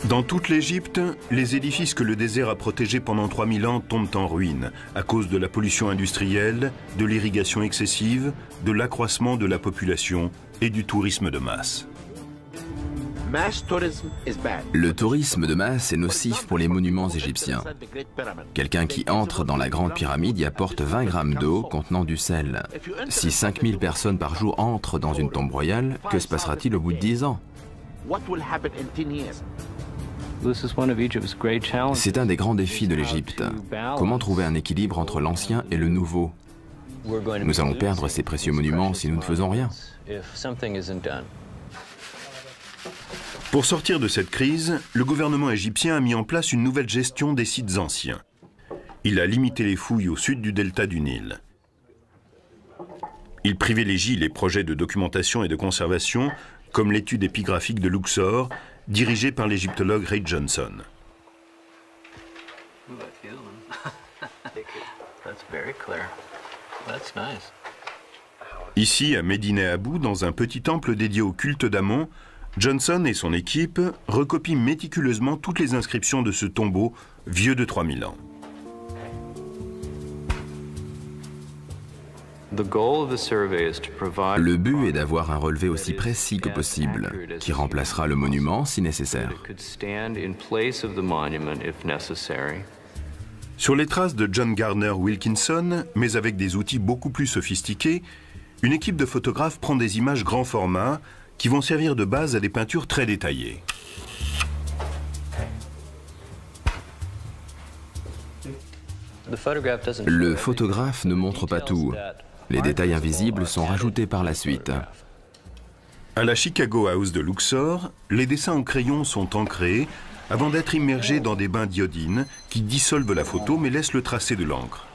Dans toute l'Égypte, les édifices que le désert a protégés pendant 3000 ans tombent en ruine à cause de la pollution industrielle, de l'irrigation excessive, de l'accroissement de la population et du tourisme de masse. Le tourisme de masse est nocif pour les monuments égyptiens. Quelqu'un qui entre dans la grande pyramide y apporte 20 grammes d'eau contenant du sel. Si 5000 personnes par jour entrent dans une tombe royale, que se passera-t-il au bout de 10 ans ? C'est un des grands défis de l'Égypte. Comment trouver un équilibre entre l'ancien et le nouveau ? Nous allons perdre ces précieux monuments si nous ne faisons rien. Pour sortir de cette crise, le gouvernement égyptien a mis en place une nouvelle gestion des sites anciens. Il a limité les fouilles au sud du delta du Nil. Il privilégie les projets de documentation et de conservation, comme l'étude épigraphique de Luxor, dirigée par l'égyptologue Ray Johnson. Ici, à Médine Abou, dans un petit temple dédié au culte d'Amon, Johnson et son équipe recopient méticuleusement toutes les inscriptions de ce tombeau vieux de 3000 ans. Le but est d'avoir un relevé aussi précis que possible, qui remplacera le monument si nécessaire. Sur les traces de John Garner Wilkinson, mais avec des outils beaucoup plus sophistiqués, une équipe de photographes prend des images grand format qui vont servir de base à des peintures très détaillées. Le photographe ne montre pas tout. Les détails invisibles sont rajoutés par la suite. À la Chicago House de Luxor, les dessins au crayon sont ancrés avant d'être immergés dans des bains d'iodine qui dissolvent la photo mais laissent le tracé de l'encre.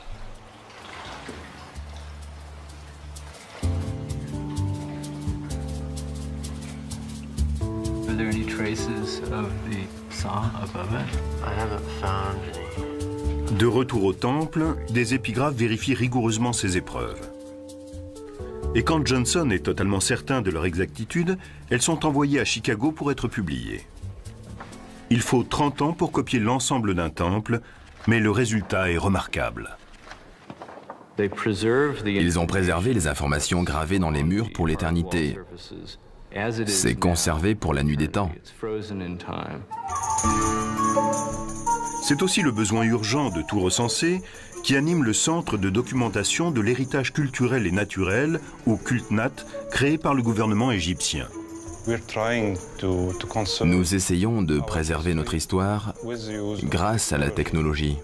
Were there any traces of the saw above it? I haven't found any. De retour au temple, des épigraphes vérifient rigoureusement ces épreuves. Et quand Johnson est totalement certain de leur exactitude, elles sont envoyées à Chicago pour être publiées. Il faut 30 ans pour copier l'ensemble d'un temple, mais le résultat est remarquable. Ils ont préservé les informations gravées dans les murs pour l'éternité. C'est conservé pour la nuit des temps. C'est aussi le besoin urgent de tout recenser qui anime le Centre de documentation de l'héritage culturel et naturel, ou CULTNAT, créé par le gouvernement égyptien. Nous essayons de préserver notre histoire grâce à la technologie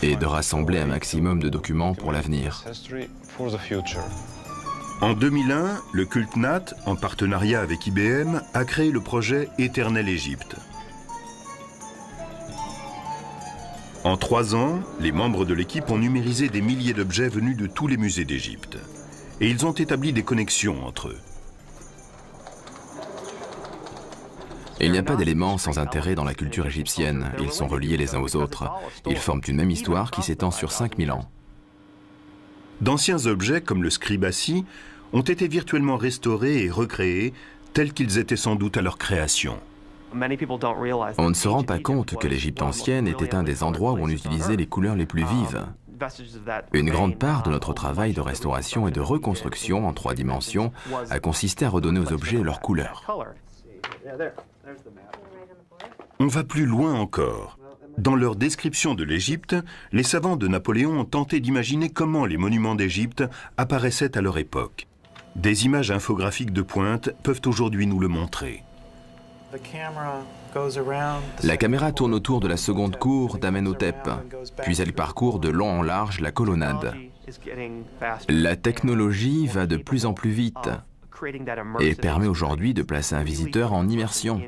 et de rassembler un maximum de documents pour l'avenir. En 2001, le CULTNAT, en partenariat avec IBM, a créé le projet Éternel Égypte. En 3 ans, les membres de l'équipe ont numérisé des milliers d'objets venus de tous les musées d'Égypte. Et ils ont établi des connexions entre eux. Il n'y a pas d'éléments sans intérêt dans la culture égyptienne. Ils sont reliés les uns aux autres. Ils forment une même histoire qui s'étend sur 5000 ans. D'anciens objets, comme le scribassi, ont été virtuellement restaurés et recréés, tels qu'ils étaient sans doute à leur création. On ne se rend pas compte que l'Égypte ancienne était un des endroits où on utilisait les couleurs les plus vives. Une grande part de notre travail de restauration et de reconstruction en 3 dimensions a consisté à redonner aux objets leur couleur. On va plus loin encore. Dans leur description de l'Égypte, les savants de Napoléon ont tenté d'imaginer comment les monuments d'Égypte apparaissaient à leur époque. Des images infographiques de pointe peuvent aujourd'hui nous le montrer. La caméra tourne autour de la seconde cour d'Amenhotep, puis elle parcourt de long en large la colonnade. La technologie va de plus en plus vite et permet aujourd'hui de placer un visiteur en immersion.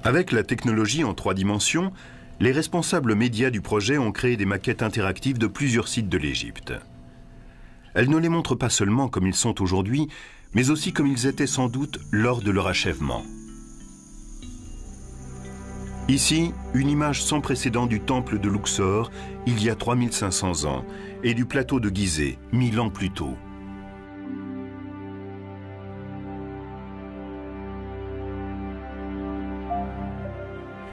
Avec la technologie en 3 dimensions, les responsables médias du projet ont créé des maquettes interactives de plusieurs sites de l'Égypte. Elles ne les montrent pas seulement comme ils sont aujourd'hui, mais aussi comme ils étaient sans doute lors de leur achèvement. Ici, une image sans précédent du temple de Luxor, il y a 3500 ans, et du plateau de Gizeh, 1000 ans plus tôt.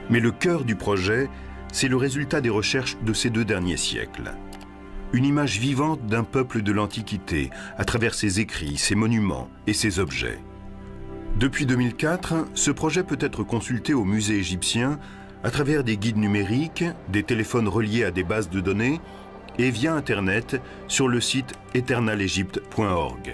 Mais le cœur du projet, c'est le résultat des recherches de ces 2 derniers siècles. Une image vivante d'un peuple de l'Antiquité, à travers ses écrits, ses monuments et ses objets. Depuis 2004, ce projet peut être consulté au musée égyptien à travers des guides numériques, des téléphones reliés à des bases de données et via Internet sur le site eternalegypte.org.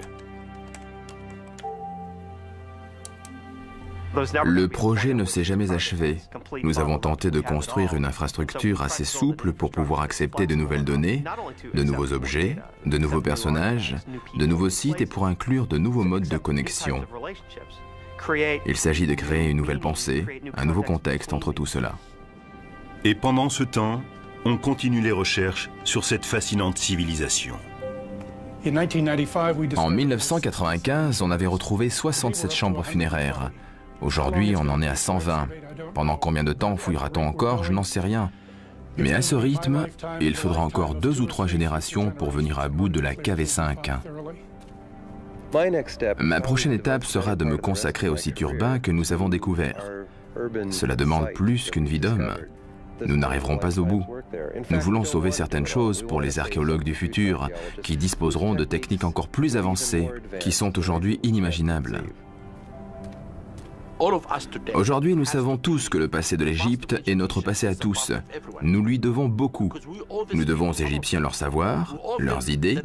Le projet ne s'est jamais achevé. Nous avons tenté de construire une infrastructure assez souple pour pouvoir accepter de nouvelles données, de nouveaux objets, de nouveaux personnages, de nouveaux sites et pour inclure de nouveaux modes de connexion. Il s'agit de créer une nouvelle pensée, un nouveau contexte entre tout cela. Et pendant ce temps, on continue les recherches sur cette fascinante civilisation. En 1995, on avait retrouvé 67 chambres funéraires. Aujourd'hui, on en est à 120. Pendant combien de temps fouillera-t-on encore? Je n'en sais rien. Mais à ce rythme, il faudra encore 2 ou 3 générations pour venir à bout de la KV5. Ma prochaine étape sera de me consacrer aux sites urbains que nous avons découverts. Cela demande plus qu'une vie d'homme. Nous n'arriverons pas au bout. Nous voulons sauver certaines choses pour les archéologues du futur, qui disposeront de techniques encore plus avancées, qui sont aujourd'hui inimaginables. Aujourd'hui, nous savons tous que le passé de l'Égypte est notre passé à tous. Nous lui devons beaucoup. Nous devons aux Égyptiens leur savoir, leurs idées,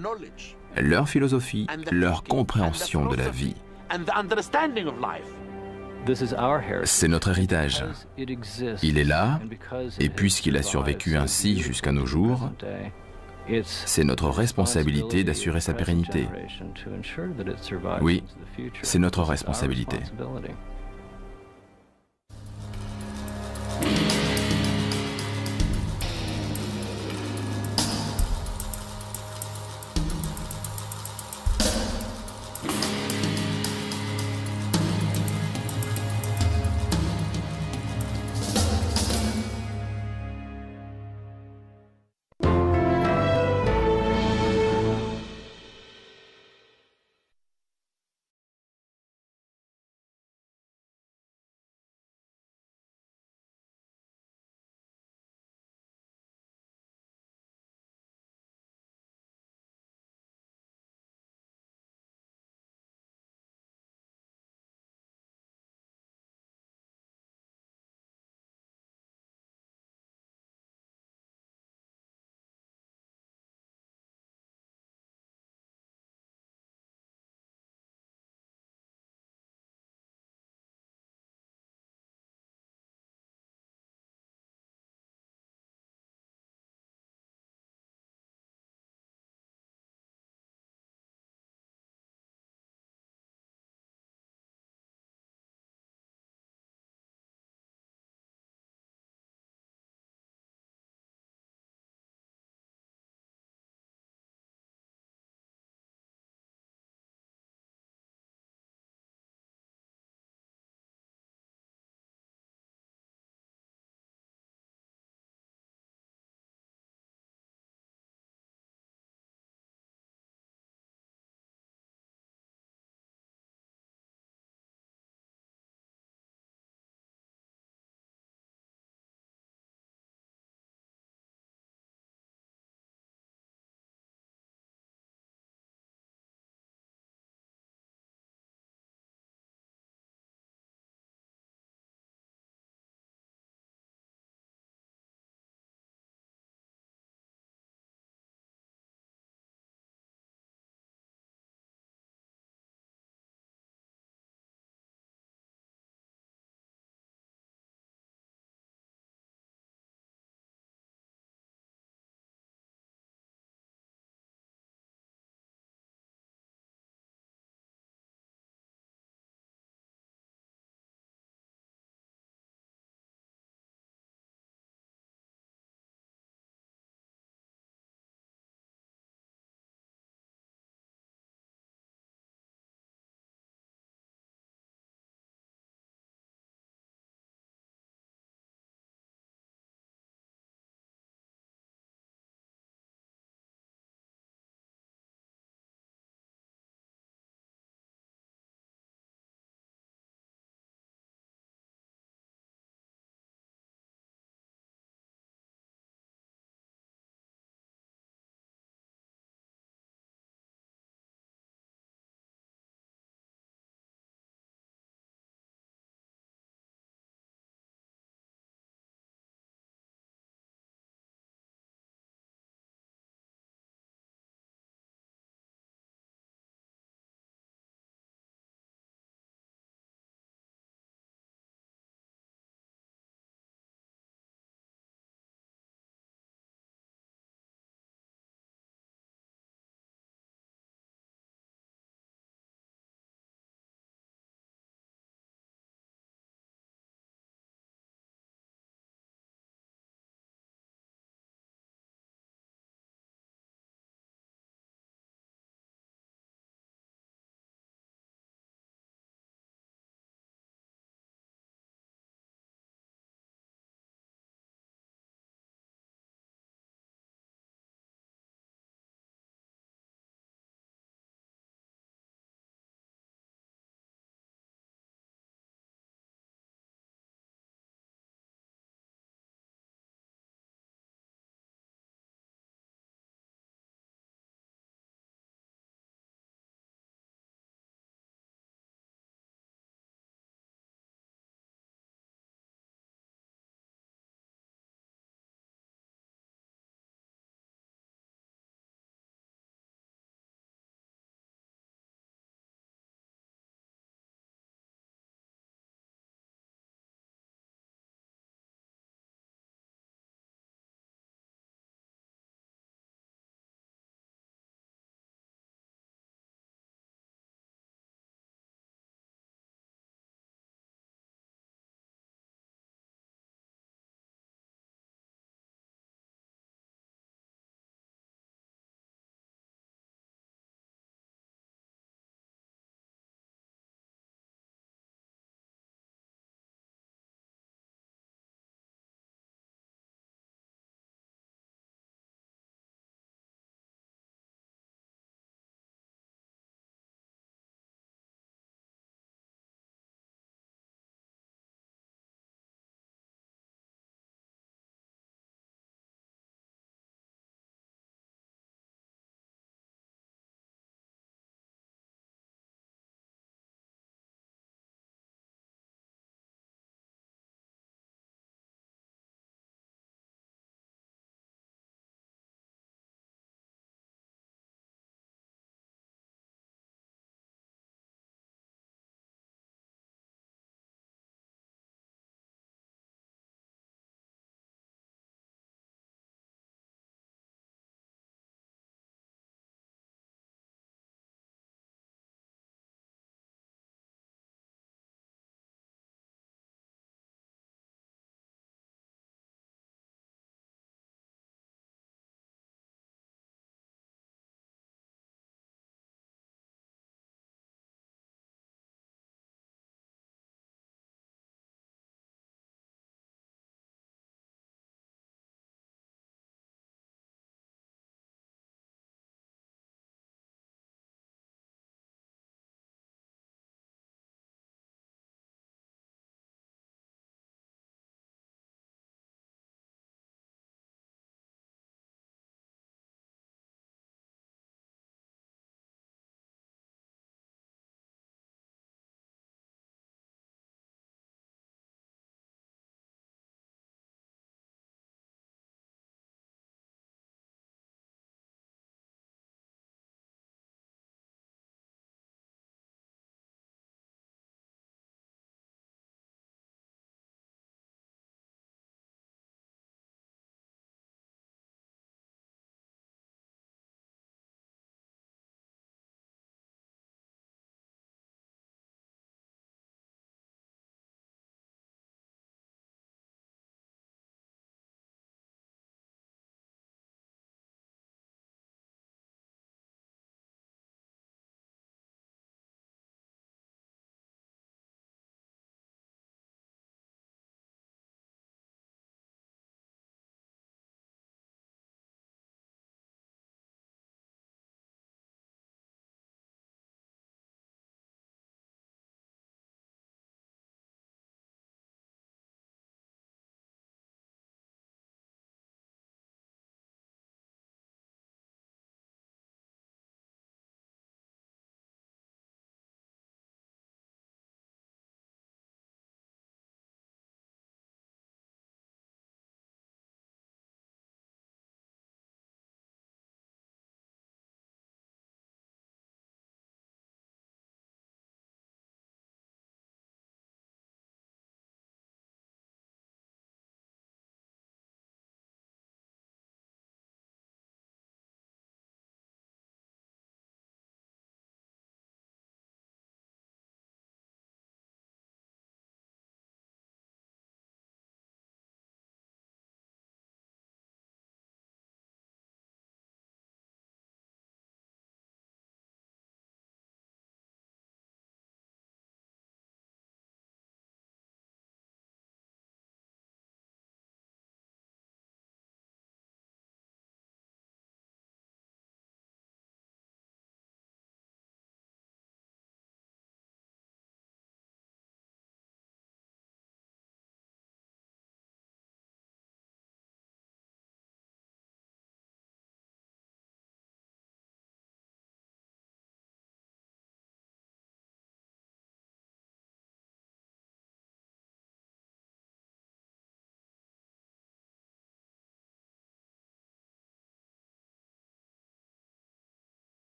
leur philosophie, leur compréhension de la vie. C'est notre héritage. Il est là, et puisqu'il a survécu ainsi jusqu'à nos jours, c'est notre responsabilité d'assurer sa pérennité. Oui, c'est notre responsabilité.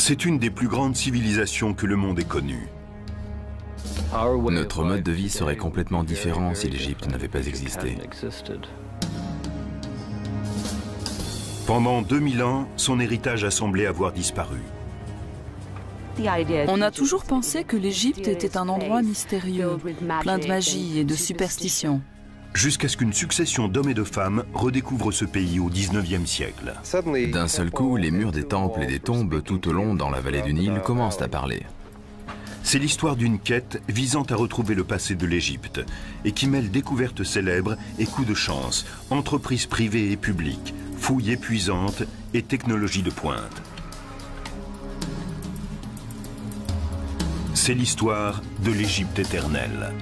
C'est une des plus grandes civilisations que le monde ait connue. Notre mode de vie serait complètement différent si l'Égypte n'avait pas existé. Pendant 2000 ans, son héritage a semblé avoir disparu. On a toujours pensé que l'Égypte était un endroit mystérieux, plein de magie et de superstitions. Jusqu'à ce qu'une succession d'hommes et de femmes redécouvre ce pays au XIXe siècle. D'un seul coup, les murs des temples et des tombes tout au long dans la vallée du Nil commencent à parler. C'est l'histoire d'une quête visant à retrouver le passé de l'Égypte et qui mêle découvertes célèbres et coups de chance, entreprises privées et publiques, fouilles épuisantes et technologies de pointe. C'est l'histoire de l'Égypte éternelle.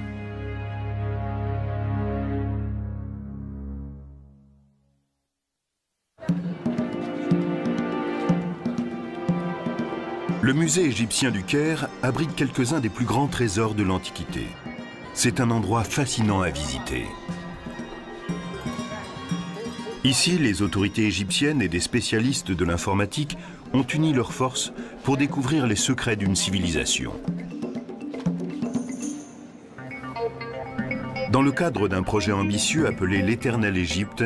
Le musée égyptien du Caire abrite quelques-uns des plus grands trésors de l'Antiquité. C'est un endroit fascinant à visiter. Ici, les autorités égyptiennes et des spécialistes de l'informatique ont uni leurs forces pour découvrir les secrets d'une civilisation. Dans le cadre d'un projet ambitieux appelé l'Éternelle Égypte,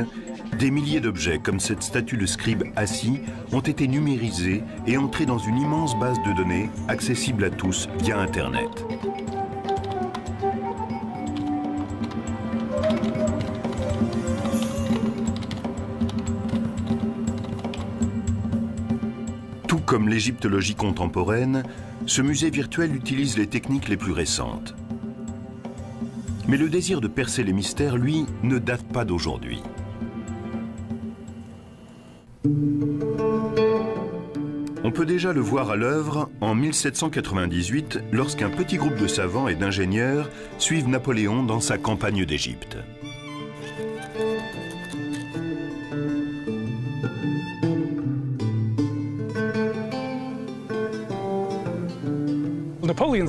des milliers d'objets comme cette statue de scribe assis ont été numérisés et entrés dans une immense base de données accessible à tous via Internet. Tout comme l'égyptologie contemporaine, ce musée virtuel utilise les techniques les plus récentes. Mais le désir de percer les mystères, lui, ne date pas d'aujourd'hui. On peut déjà le voir à l'œuvre en 1798, lorsqu'un petit groupe de savants et d'ingénieurs suivent Napoléon dans sa campagne d'Égypte.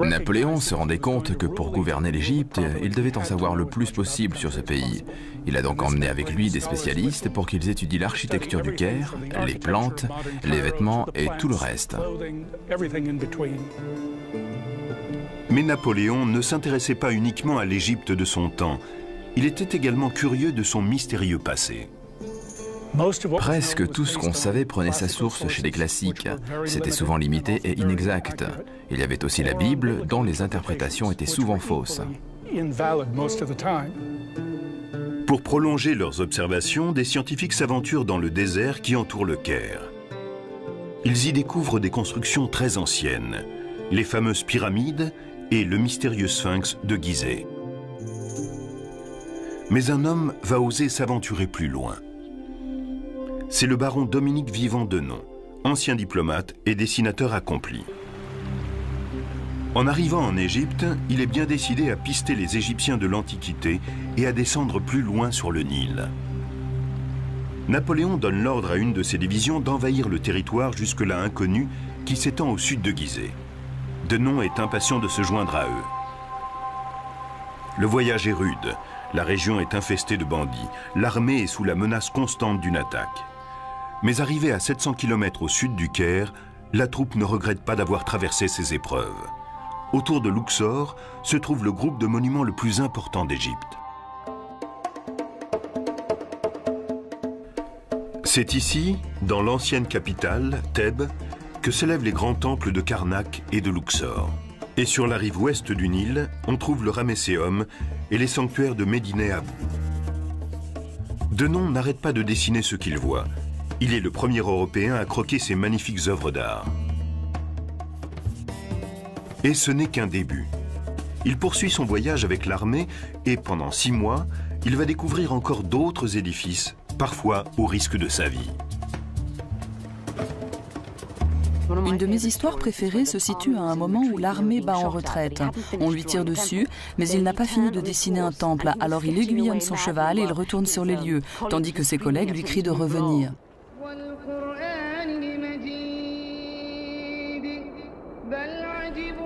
Napoléon se rendait compte que pour gouverner l'Égypte, il devait en savoir le plus possible sur ce pays. Il a donc emmené avec lui des spécialistes pour qu'ils étudient l'architecture du Caire, les plantes, les vêtements et tout le reste. Mais Napoléon ne s'intéressait pas uniquement à l'Égypte de son temps. Il était également curieux de son mystérieux passé. Presque tout ce qu'on savait prenait sa source chez les classiques. C'était souvent limité et inexact. Il y avait aussi la Bible, dont les interprétations étaient souvent fausses. Pour prolonger leurs observations, des scientifiques s'aventurent dans le désert qui entoure le Caire. Ils y découvrent des constructions très anciennes, les fameuses pyramides et le mystérieux sphinx de Gizeh. Mais un homme va oser s'aventurer plus loin. C'est le baron Dominique Vivant Denon, ancien diplomate et dessinateur accompli. En arrivant en Égypte, il est bien décidé à pister les Égyptiens de l'Antiquité et à descendre plus loin sur le Nil. Napoléon donne l'ordre à une de ses divisions d'envahir le territoire jusque-là inconnu qui s'étend au sud de Gizeh. Denon est impatient de se joindre à eux. Le voyage est rude, la région est infestée de bandits, l'armée est sous la menace constante d'une attaque. Mais arrivé à 700 km au sud du Caire, la troupe ne regrette pas d'avoir traversé ces épreuves. Autour de Luxor se trouve le groupe de monuments le plus important d'Égypte. C'est ici, dans l'ancienne capitale, Thèbes, que s'élèvent les grands temples de Karnak et de Luxor. Et sur la rive ouest du Nil, on trouve le Ramesséum et les sanctuaires de Médine Abou. Denon n'arrête pas de dessiner ce qu'il voit. Il est le premier Européen à croquer ces magnifiques œuvres d'art. Et ce n'est qu'un début. Il poursuit son voyage avec l'armée et pendant 6 mois, il va découvrir encore d'autres édifices, parfois au risque de sa vie. Une de mes histoires préférées se situe à un moment où l'armée bat en retraite. On lui tire dessus, mais il n'a pas fini de dessiner un temple. Alors il aiguillonne son cheval et il retourne sur les lieux, tandis que ses collègues lui crient de revenir.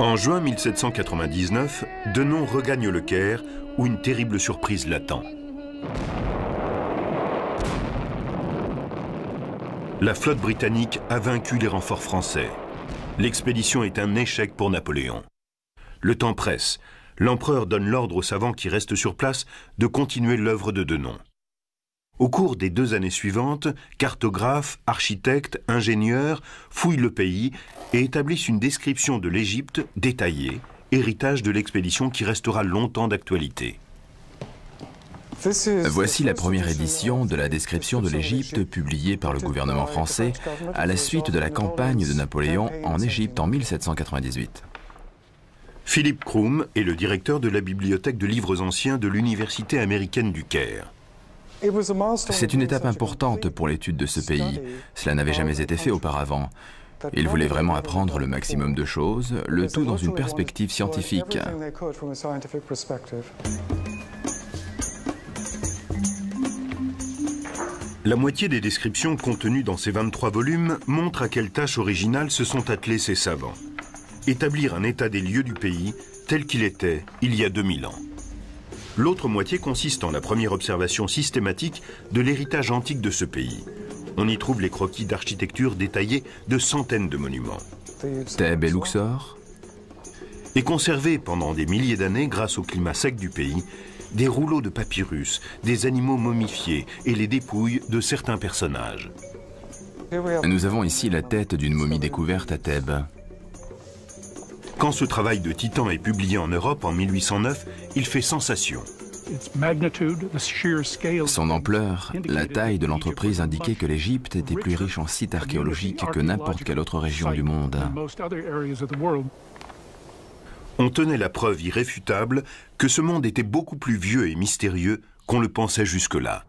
En juin 1799, Denon regagne le Caire, où une terrible surprise l'attend. La flotte britannique a vaincu les renforts français. L'expédition est un échec pour Napoléon. Le temps presse. L'empereur donne l'ordre aux savants qui restent sur place de continuer l'œuvre de Denon. Au cours des 2 années suivantes, cartographes, architectes, ingénieurs fouillent le pays et établissent une description de l'Égypte détaillée, héritage de l'expédition qui restera longtemps d'actualité. Voici la première édition de la description de l'Égypte publiée par le gouvernement français à la suite de la campagne de Napoléon en Égypte en 1798. Philippe Croom est le directeur de la bibliothèque de livres anciens de l'Université américaine du Caire. C'est une étape importante pour l'étude de ce pays. Cela n'avait jamais été fait auparavant. Il voulait vraiment apprendre le maximum de choses, le tout dans une perspective scientifique. La moitié des descriptions contenues dans ces 23 volumes montrent à quelle tâche originale se sont attelés ces savants. Établir un état des lieux du pays tel qu'il était il y a 2000 ans. L'autre moitié consiste en la première observation systématique de l'héritage antique de ce pays. On y trouve les croquis d'architecture détaillés de centaines de monuments. Thèbes et Luxor. Et conservés pendant des milliers d'années grâce au climat sec du pays, des rouleaux de papyrus, des animaux momifiés et les dépouilles de certains personnages. Nous avons ici la tête d'une momie découverte à Thèbes. Quand ce travail de titan est publié en Europe en 1809, il fait sensation. Son ampleur, la taille de l'entreprise indiquait que l'Égypte était plus riche en sites archéologiques que n'importe quelle autre région du monde. On tenait la preuve irréfutable que ce monde était beaucoup plus vieux et mystérieux qu'on le pensait jusque-là.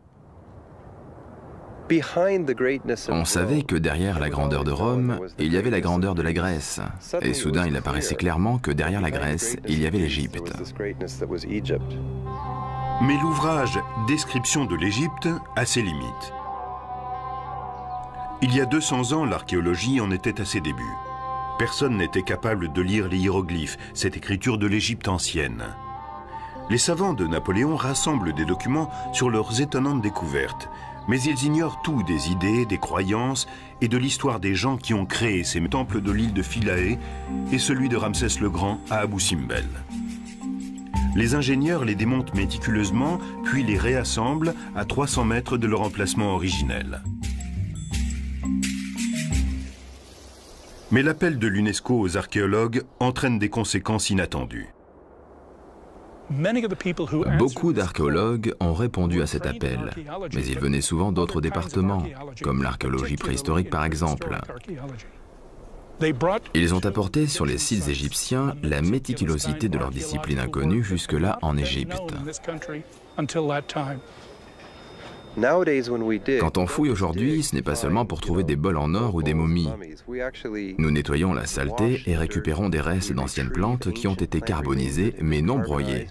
On savait que derrière la grandeur de Rome, il y avait la grandeur de la Grèce. Et soudain, il apparaissait clairement que derrière la Grèce, il y avait l'Égypte. Mais l'ouvrage « Description de l'Égypte » a ses limites. Il y a 200 ans, l'archéologie en était à ses débuts. Personne n'était capable de lire les hiéroglyphes, cette écriture de l'Égypte ancienne. Les savants de Napoléon rassemblent des documents sur leurs étonnantes découvertes, mais ils ignorent tout des idées, des croyances et de l'histoire des gens qui ont créé ces temples de l'île de Philae et celui de Ramsès le Grand à Abou Simbel. Les ingénieurs les démontent méticuleusement, puis les réassemblent à 300 mètres de leur emplacement originel. Mais l'appel de l'UNESCO aux archéologues entraîne des conséquences inattendues. Beaucoup d'archéologues ont répondu à cet appel, mais ils venaient souvent d'autres départements, comme l'archéologie préhistorique par exemple. Ils ont apporté sur les sites égyptiens la méticulosité de leur discipline inconnue jusque-là en Égypte. Quand on fouille aujourd'hui, ce n'est pas seulement pour trouver des bols en or ou des momies. Nous nettoyons la saleté et récupérons des restes d'anciennes plantes qui ont été carbonisées mais non broyées.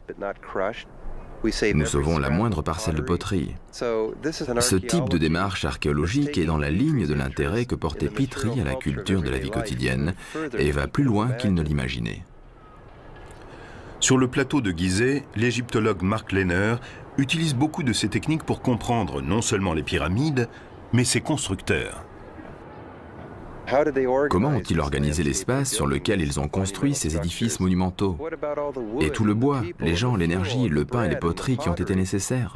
Nous sauvons la moindre parcelle de poterie. Ce type de démarche archéologique est dans la ligne de l'intérêt que portait Petrie à la culture de la vie quotidienne et va plus loin qu'il ne l'imaginait. Sur le plateau de Gizeh, l'égyptologue Mark Lehner utilise beaucoup de ces techniques pour comprendre non seulement les pyramides, mais ses constructeurs. Comment ont-ils organisé l'espace sur lequel ils ont construit ces édifices monumentaux? Et tout le bois, les gens, l'énergie, le pain et les poteries qui ont été nécessaires?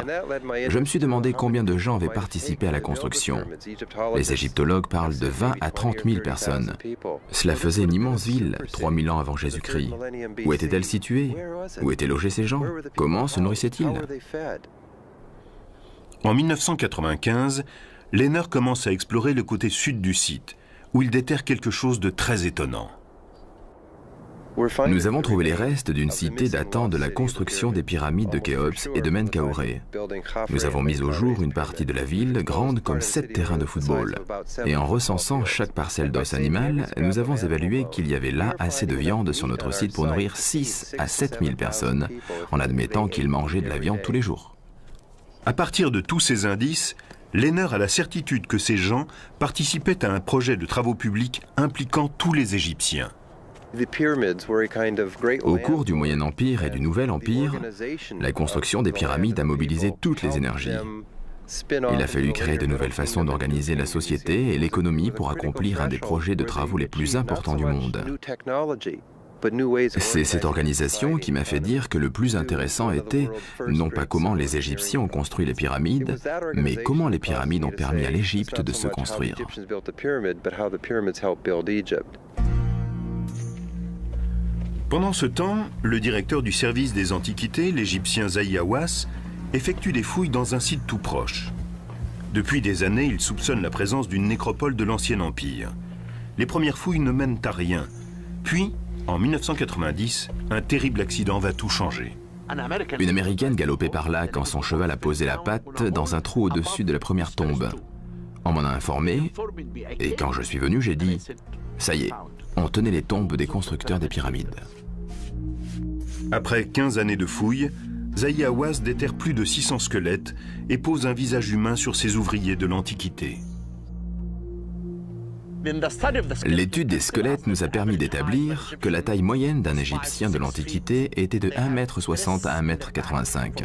Je me suis demandé combien de gens avaient participé à la construction. Les égyptologues parlent de 20 à 30 000 personnes. Cela faisait une immense ville, 3000 ans avant Jésus-Christ. Où était-elle située? Où étaient logés ces gens? Comment se nourrissaient-ils? En 1995, Lehner commence à explorer le côté sud du site, où il déterre quelque chose de très étonnant. Nous avons trouvé les restes d'une cité datant de la construction des pyramides de Khéops et de Menkaure. Nous avons mis au jour une partie de la ville grande comme 7 terrains de football. Et en recensant chaque parcelle d'os animal, nous avons évalué qu'il y avait là assez de viande sur notre site pour nourrir 6 à 7 000 personnes, en admettant qu'ils mangeaient de la viande tous les jours. À partir de tous ces indices, Lehner a la certitude que ces gens participaient à un projet de travaux publics impliquant tous les Égyptiens. Au cours du Moyen Empire et du Nouvel Empire, la construction des pyramides a mobilisé toutes les énergies. Il a fallu créer de nouvelles façons d'organiser la société et l'économie pour accomplir un des projets de travaux les plus importants du monde. C'est cette organisation qui m'a fait dire que le plus intéressant était non pas comment les Égyptiens ont construit les pyramides, mais comment les pyramides ont permis à l'Égypte de se construire. Pendant ce temps, le directeur du service des Antiquités, l'Égyptien Zahi Hawass, effectue des fouilles dans un site tout proche. Depuis des années, il soupçonne la présence d'une nécropole de l'Ancien Empire. Les premières fouilles ne mènent à rien. Puis, en 1990, un terrible accident va tout changer. Une Américaine galopait par là quand son cheval a posé la patte dans un trou au-dessus de la première tombe. On m'en a informé, et quand je suis venu, j'ai dit « Ça y est, on tenait les tombes des constructeurs des pyramides ». Après 15 années de fouilles, Zahi Hawass déterre plus de 600 squelettes et pose un visage humain sur ces ouvriers de l'Antiquité. L'étude des squelettes nous a permis d'établir que la taille moyenne d'un Égyptien de l'Antiquité était de 1,60 m à 1,85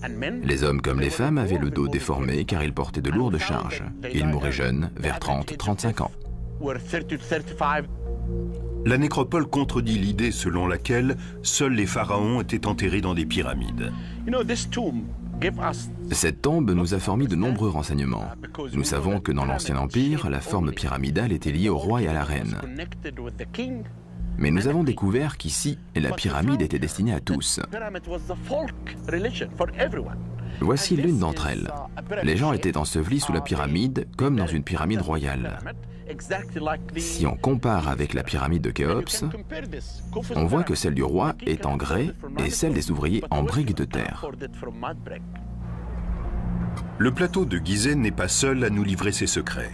m. Les hommes comme les femmes avaient le dos déformé car ils portaient de lourdes charges. Ils mouraient jeunes, vers 30-35 ans. La nécropole contredit l'idée selon laquelle seuls les pharaons étaient enterrés dans des pyramides. Cette tombe nous a fourni de nombreux renseignements. Nous savons que dans l'Ancien Empire, la forme pyramidale était liée au roi et à la reine. Mais nous avons découvert qu'ici, la pyramide était destinée à tous. Voici l'une d'entre elles. Les gens étaient ensevelis sous la pyramide, comme dans une pyramide royale. Si on compare avec la pyramide de Khéops, on voit que celle du roi est en grès et celle des ouvriers en briques de terre. Le plateau de Gizeh n'est pas seul à nous livrer ses secrets.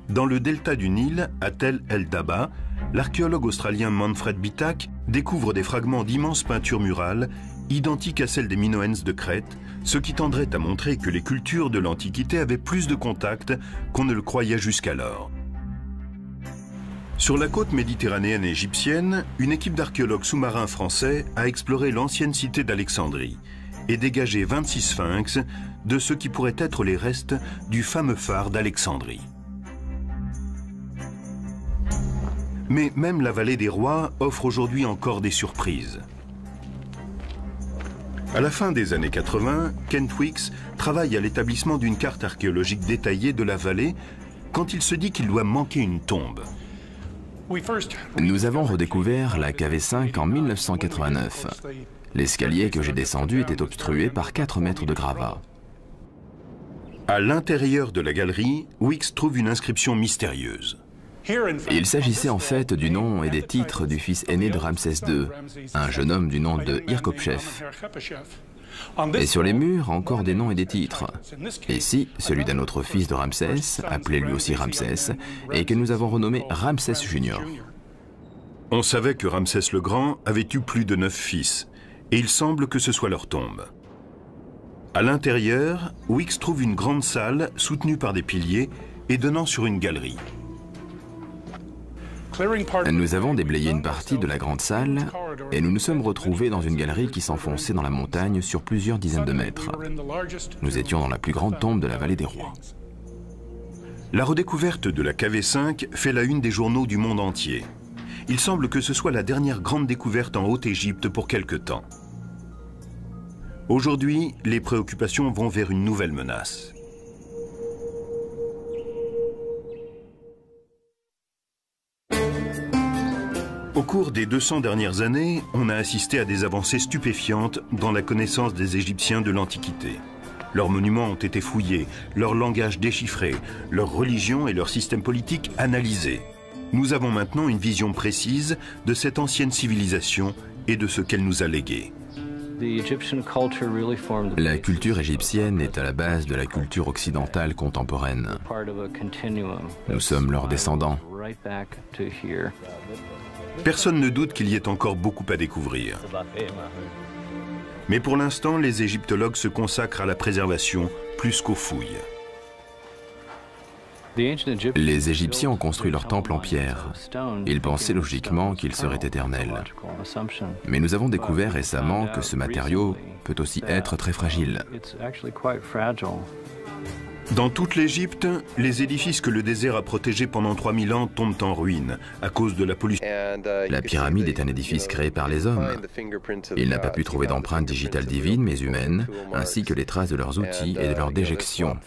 Dans le delta du Nil, à Tel el-Daba, l'archéologue australien Manfred Bitak découvre des fragments d'immenses peintures murales identiques à celles des Minoens de Crète, ce qui tendrait à montrer que les cultures de l'Antiquité avaient plus de contacts qu'on ne le croyait jusqu'alors. Sur la côte méditerranéenne égyptienne, une équipe d'archéologues sous-marins français a exploré l'ancienne cité d'Alexandrie et dégagé 26 sphinx de ce qui pourrait être les restes du fameux phare d'Alexandrie. Mais même la vallée des rois offre aujourd'hui encore des surprises. À la fin des années 80, Kent Weeks travaille à l'établissement d'une carte archéologique détaillée de la vallée quand il se dit qu'il doit manquer une tombe. Nous avons redécouvert la KV5 en 1989. L'escalier que j'ai descendu était obstrué par 4 mètres de gravats. À l'intérieur de la galerie, Weeks trouve une inscription mystérieuse. Il s'agissait en fait du nom et des titres du fils aîné de Ramsès II, un jeune homme du nom de Hirkopchef. Et sur les murs, encore des noms et des titres. Ici, celui d'un autre fils de Ramsès, appelé lui aussi Ramsès, et que nous avons renommé Ramsès Junior. On savait que Ramsès le Grand avait eu plus de 9 fils, et il semble que ce soit leur tombe. À l'intérieur, Weeks trouve une grande salle soutenue par des piliers et donnant sur une galerie. Nous avons déblayé une partie de la grande salle et nous nous sommes retrouvés dans une galerie qui s'enfonçait dans la montagne sur plusieurs dizaines de mètres. Nous étions dans la plus grande tombe de la vallée des rois. La redécouverte de la KV5 fait la une des journaux du monde entier. Il semble que ce soit la dernière grande découverte en Haute-Égypte pour quelque temps. Aujourd'hui, les préoccupations vont vers une nouvelle menace. Au cours des 200 dernières années, on a assisté à des avancées stupéfiantes dans la connaissance des Égyptiens de l'Antiquité. Leurs monuments ont été fouillés, leur langage déchiffré, leur religion et leur système politique analysés. Nous avons maintenant une vision précise de cette ancienne civilisation et de ce qu'elle nous a légué. La culture égyptienne est à la base de la culture occidentale contemporaine. Nous sommes leurs descendants. Personne ne doute qu'il y ait encore beaucoup à découvrir. Mais pour l'instant, les égyptologues se consacrent à la préservation plus qu'aux fouilles. Les Égyptiens ont construit leur temple en pierre. Ils pensaient logiquement qu'il serait éternel. Mais nous avons découvert récemment que ce matériau peut aussi être très fragile. Dans toute l'Égypte, les édifices que le désert a protégés pendant 3000 ans tombent en ruine à cause de la pollution. La pyramide est un édifice créé par les hommes. Il n'a pas pu trouver d'empreintes digitales divines mais humaines, ainsi que les traces de leurs outils et de leur déjection.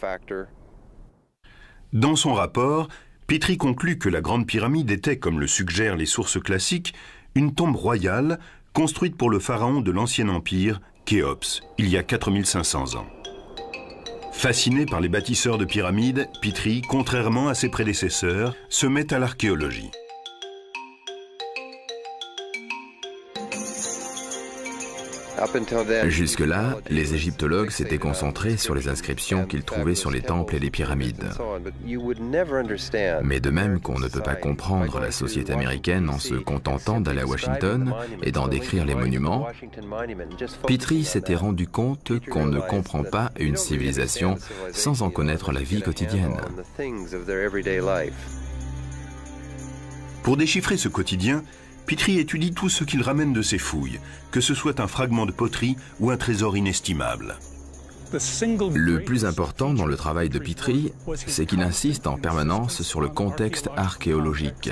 Dans son rapport, Petrie conclut que la Grande Pyramide était, comme le suggèrent les sources classiques, une tombe royale construite pour le pharaon de l'Ancien Empire, Khéops, il y a 4500 ans. Fasciné par les bâtisseurs de pyramides, Petrie, contrairement à ses prédécesseurs, se met à l'archéologie. Jusque-là, les égyptologues s'étaient concentrés sur les inscriptions qu'ils trouvaient sur les temples et les pyramides. Mais de même qu'on ne peut pas comprendre la société américaine en se contentant d'aller à Washington et d'en décrire les monuments, Petrie s'était rendu compte qu'on ne comprend pas une civilisation sans en connaître la vie quotidienne. Pour déchiffrer ce quotidien, Petrie étudie tout ce qu'il ramène de ses fouilles, que ce soit un fragment de poterie ou un trésor inestimable. Le plus important dans le travail de Petrie, c'est qu'il insiste en permanence sur le contexte archéologique.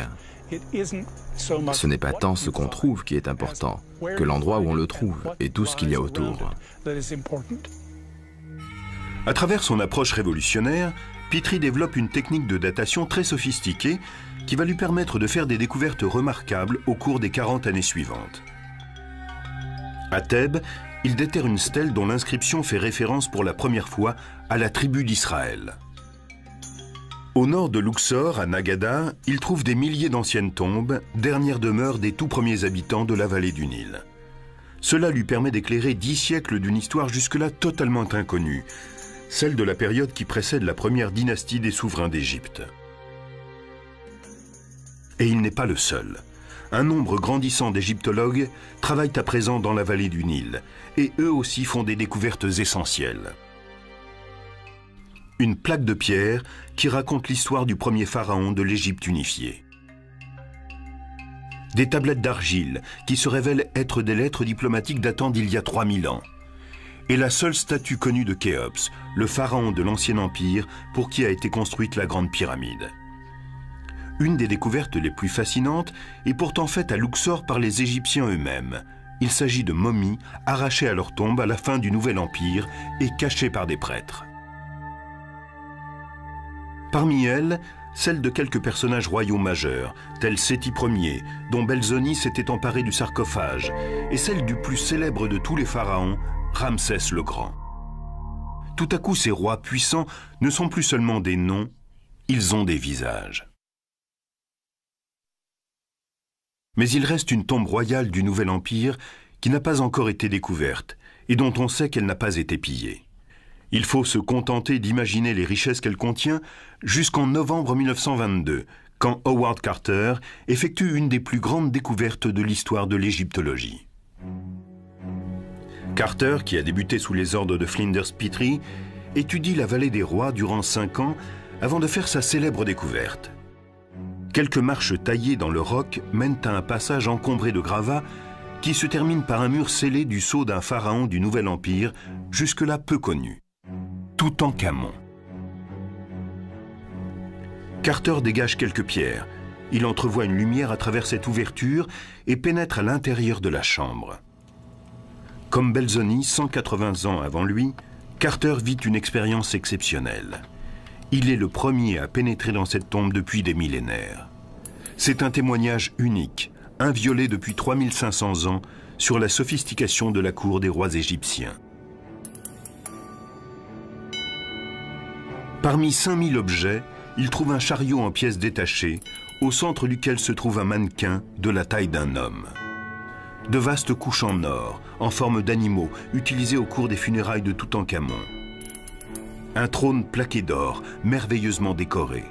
Ce n'est pas tant ce qu'on trouve qui est important, que l'endroit où on le trouve et tout ce qu'il y a autour. À travers son approche révolutionnaire, Petrie développe une technique de datation très sophistiquée qui va lui permettre de faire des découvertes remarquables au cours des 40 années suivantes. À Thèbes, il déterre une stèle dont l'inscription fait référence pour la première fois à la tribu d'Israël. Au nord de Luxor, à Nagada, il trouve des milliers d'anciennes tombes, dernière demeure des tout premiers habitants de la vallée du Nil. Cela lui permet d'éclairer 10 siècles d'une histoire jusque-là totalement inconnue, celle de la période qui précède la première dynastie des souverains d'Égypte. Et il n'est pas le seul. Un nombre grandissant d'égyptologues travaillent à présent dans la vallée du Nil, et eux aussi font des découvertes essentielles. Une plaque de pierre qui raconte l'histoire du premier pharaon de l'Égypte unifiée. Des tablettes d'argile qui se révèlent être des lettres diplomatiques datant d'il y a 3000 ans. Et la seule statue connue de Khéops, le pharaon de l'Ancien Empire pour qui a été construite la Grande Pyramide. Une des découvertes les plus fascinantes est pourtant faite à Luxor par les Égyptiens eux-mêmes. Il s'agit de momies arrachées à leur tombe à la fin du Nouvel Empire et cachées par des prêtres. Parmi elles, celle de quelques personnages royaux majeurs, tels Séti Ier, dont Belzoni s'était emparé du sarcophage, et celle du plus célèbre de tous les pharaons, Ramsès le Grand. Tout à coup, ces rois puissants ne sont plus seulement des noms, ils ont des visages. Mais il reste une tombe royale du Nouvel Empire qui n'a pas encore été découverte et dont on sait qu'elle n'a pas été pillée. Il faut se contenter d'imaginer les richesses qu'elle contient jusqu'en novembre 1922, quand Howard Carter effectue une des plus grandes découvertes de l'histoire de l'égyptologie. Carter, qui a débuté sous les ordres de Flinders Petrie, étudie la vallée des rois durant 5 ans avant de faire sa célèbre découverte. Quelques marches taillées dans le roc mènent à un passage encombré de gravats qui se termine par un mur scellé du sceau d'un pharaon du Nouvel Empire, jusque-là peu connu, Toutankhamon. Carter dégage quelques pierres. Il entrevoit une lumière à travers cette ouverture et pénètre à l'intérieur de la chambre. Comme Belzoni, 180 ans avant lui, Carter vit une expérience exceptionnelle. Il est le premier à pénétrer dans cette tombe depuis des millénaires. C'est un témoignage unique, inviolé depuis 3500 ans, sur la sophistication de la cour des rois égyptiens. Parmi 5000 objets, il trouve un chariot en pièces détachées, au centre duquel se trouve un mannequin de la taille d'un homme. De vastes couches en or, en forme d'animaux, utilisées au cours des funérailles de Toutankhamon. Un trône plaqué d'or, merveilleusement décoré.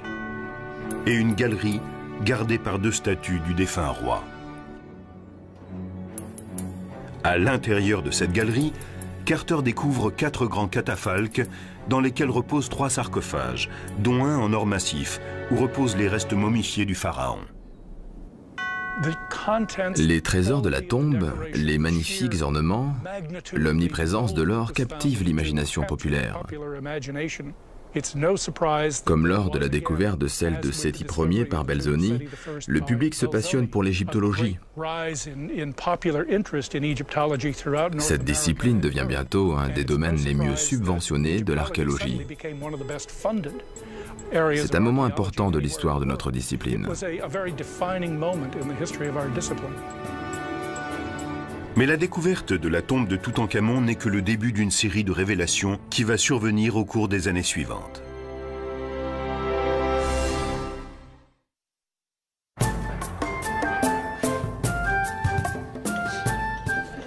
Et une galerie gardée par 2 statues du défunt roi. À l'intérieur de cette galerie, Carter découvre 4 grands catafalques dans lesquels reposent 3 sarcophages, dont un en or massif, où reposent les restes momifiés du pharaon. Les trésors de la tombe, les magnifiques ornements, l'omniprésence de l'or captivent l'imagination populaire. Comme lors de la découverte de celle de Séti Ier par Belzoni, le public se passionne pour l'égyptologie. Cette discipline devient bientôt un des domaines les mieux subventionnés de l'archéologie. C'est un moment important de l'histoire de notre discipline. Mais la découverte de la tombe de Toutankhamon n'est que le début d'une série de révélations qui va survenir au cours des années suivantes.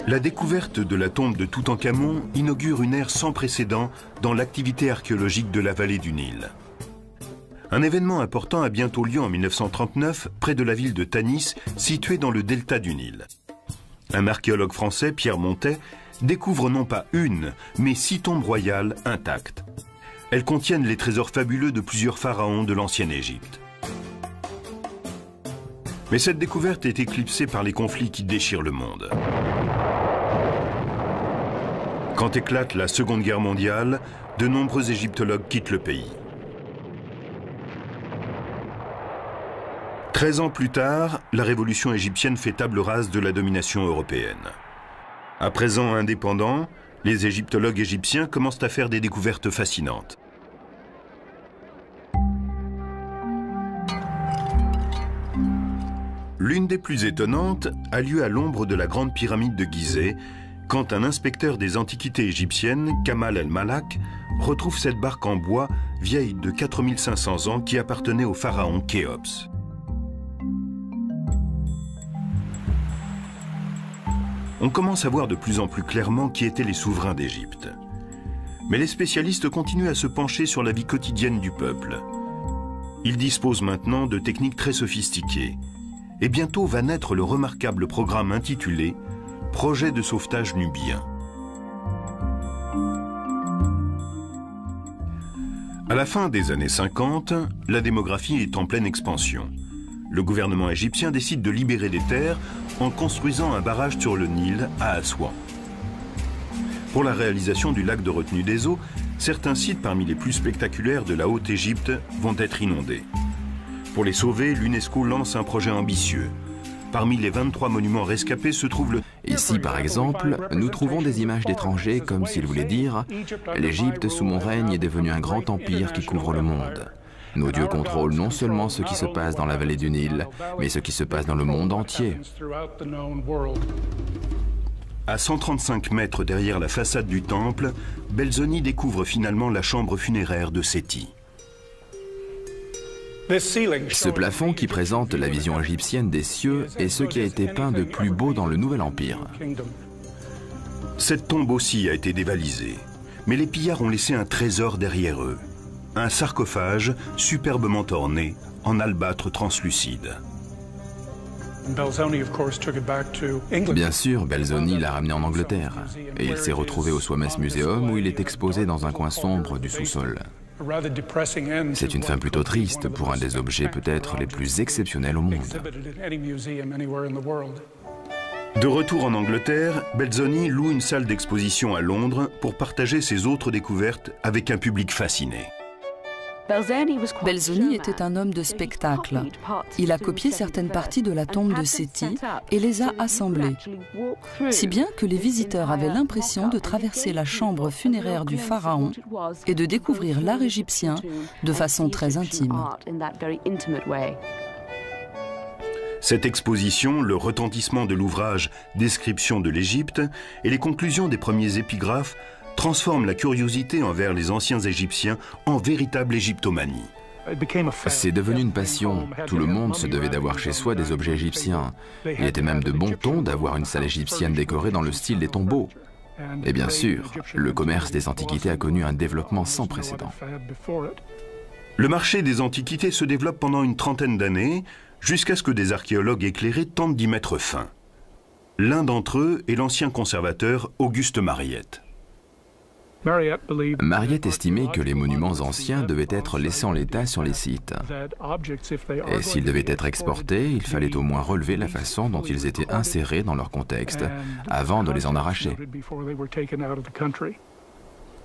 La découverte de la tombe de Toutankhamon inaugure une ère sans précédent dans l'activité archéologique de la vallée du Nil. Un événement important a bientôt lieu en 1939 près de la ville de Tanis, située dans le delta du Nil. Un archéologue français, Pierre Montet, découvre non pas une, mais 6 tombes royales intactes. Elles contiennent les trésors fabuleux de plusieurs pharaons de l'ancienne Égypte. Mais cette découverte est éclipsée par les conflits qui déchirent le monde. Quand éclate la Seconde Guerre mondiale, de nombreux égyptologues quittent le pays. 13 ans plus tard, la révolution égyptienne fait table rase de la domination européenne. À présent indépendants, les égyptologues égyptiens commencent à faire des découvertes fascinantes. L'une des plus étonnantes a lieu à l'ombre de la grande pyramide de Gizeh, quand un inspecteur des antiquités égyptiennes, Kamal el-Malak, retrouve cette barque en bois vieille de 4500 ans qui appartenait au pharaon Khéops. On commence à voir de plus en plus clairement qui étaient les souverains d'Égypte. Mais les spécialistes continuent à se pencher sur la vie quotidienne du peuple. Ils disposent maintenant de techniques très sophistiquées. Et bientôt va naître le remarquable programme intitulé « Projet de sauvetage nubien ». À la fin des années 50, la démographie est en pleine expansion. Le gouvernement égyptien décide de libérer des terres en construisant un barrage sur le Nil à Aswan. Pour la réalisation du lac de retenue des eaux, certains sites parmi les plus spectaculaires de la Haute-Égypte vont être inondés. Pour les sauver, l'UNESCO lance un projet ambitieux. Parmi les 23 monuments rescapés se trouve le... Ici, par exemple, nous trouvons des images d'étrangers comme s'ils voulaient dire « L'Égypte, sous mon règne, est devenue un grand empire qui couvre le monde. Nos dieux contrôlent non seulement ce qui se passe dans la vallée du Nil, mais ce qui se passe dans le monde entier. » À 135 mètres derrière la façade du temple, Belzoni découvre finalement la chambre funéraire de Séti. Ce plafond qui présente la vision égyptienne des cieux est ce qui a été peint de plus beau dans le Nouvel Empire. Cette tombe aussi a été dévalisée, mais les pillards ont laissé un trésor derrière eux. Un sarcophage superbement orné en albâtre translucide. Bien sûr, Belzoni l'a ramené en Angleterre et il s'est retrouvé au Soames Museum où il est exposé dans un coin sombre du sous-sol. C'est une fin plutôt triste pour un des objets peut-être les plus exceptionnels au monde. De retour en Angleterre, Belzoni loue une salle d'exposition à Londres pour partager ses autres découvertes avec un public fasciné. Belzoni était un homme de spectacle. Il a copié certaines parties de la tombe de Séti et les a assemblées, si bien que les visiteurs avaient l'impression de traverser la chambre funéraire du pharaon et de découvrir l'art égyptien de façon très intime. Cette exposition, le retentissement de l'ouvrage « Description de l'Égypte » et les conclusions des premiers épigraphes transforme la curiosité envers les anciens Égyptiens en véritable égyptomanie. C'est devenu une passion. Tout le monde se devait d'avoir chez soi des objets égyptiens. Il était même de bon ton d'avoir une salle égyptienne décorée dans le style des tombeaux. Et bien sûr, le commerce des antiquités a connu un développement sans précédent. Le marché des antiquités se développe pendant une trentaine d'années, jusqu'à ce que des archéologues éclairés tentent d'y mettre fin. L'un d'entre eux est l'ancien conservateur Auguste Mariette. Mariette estimait que les monuments anciens devaient être laissés en l'état sur les sites. Et s'ils devaient être exportés, il fallait au moins relever la façon dont ils étaient insérés dans leur contexte avant de les en arracher.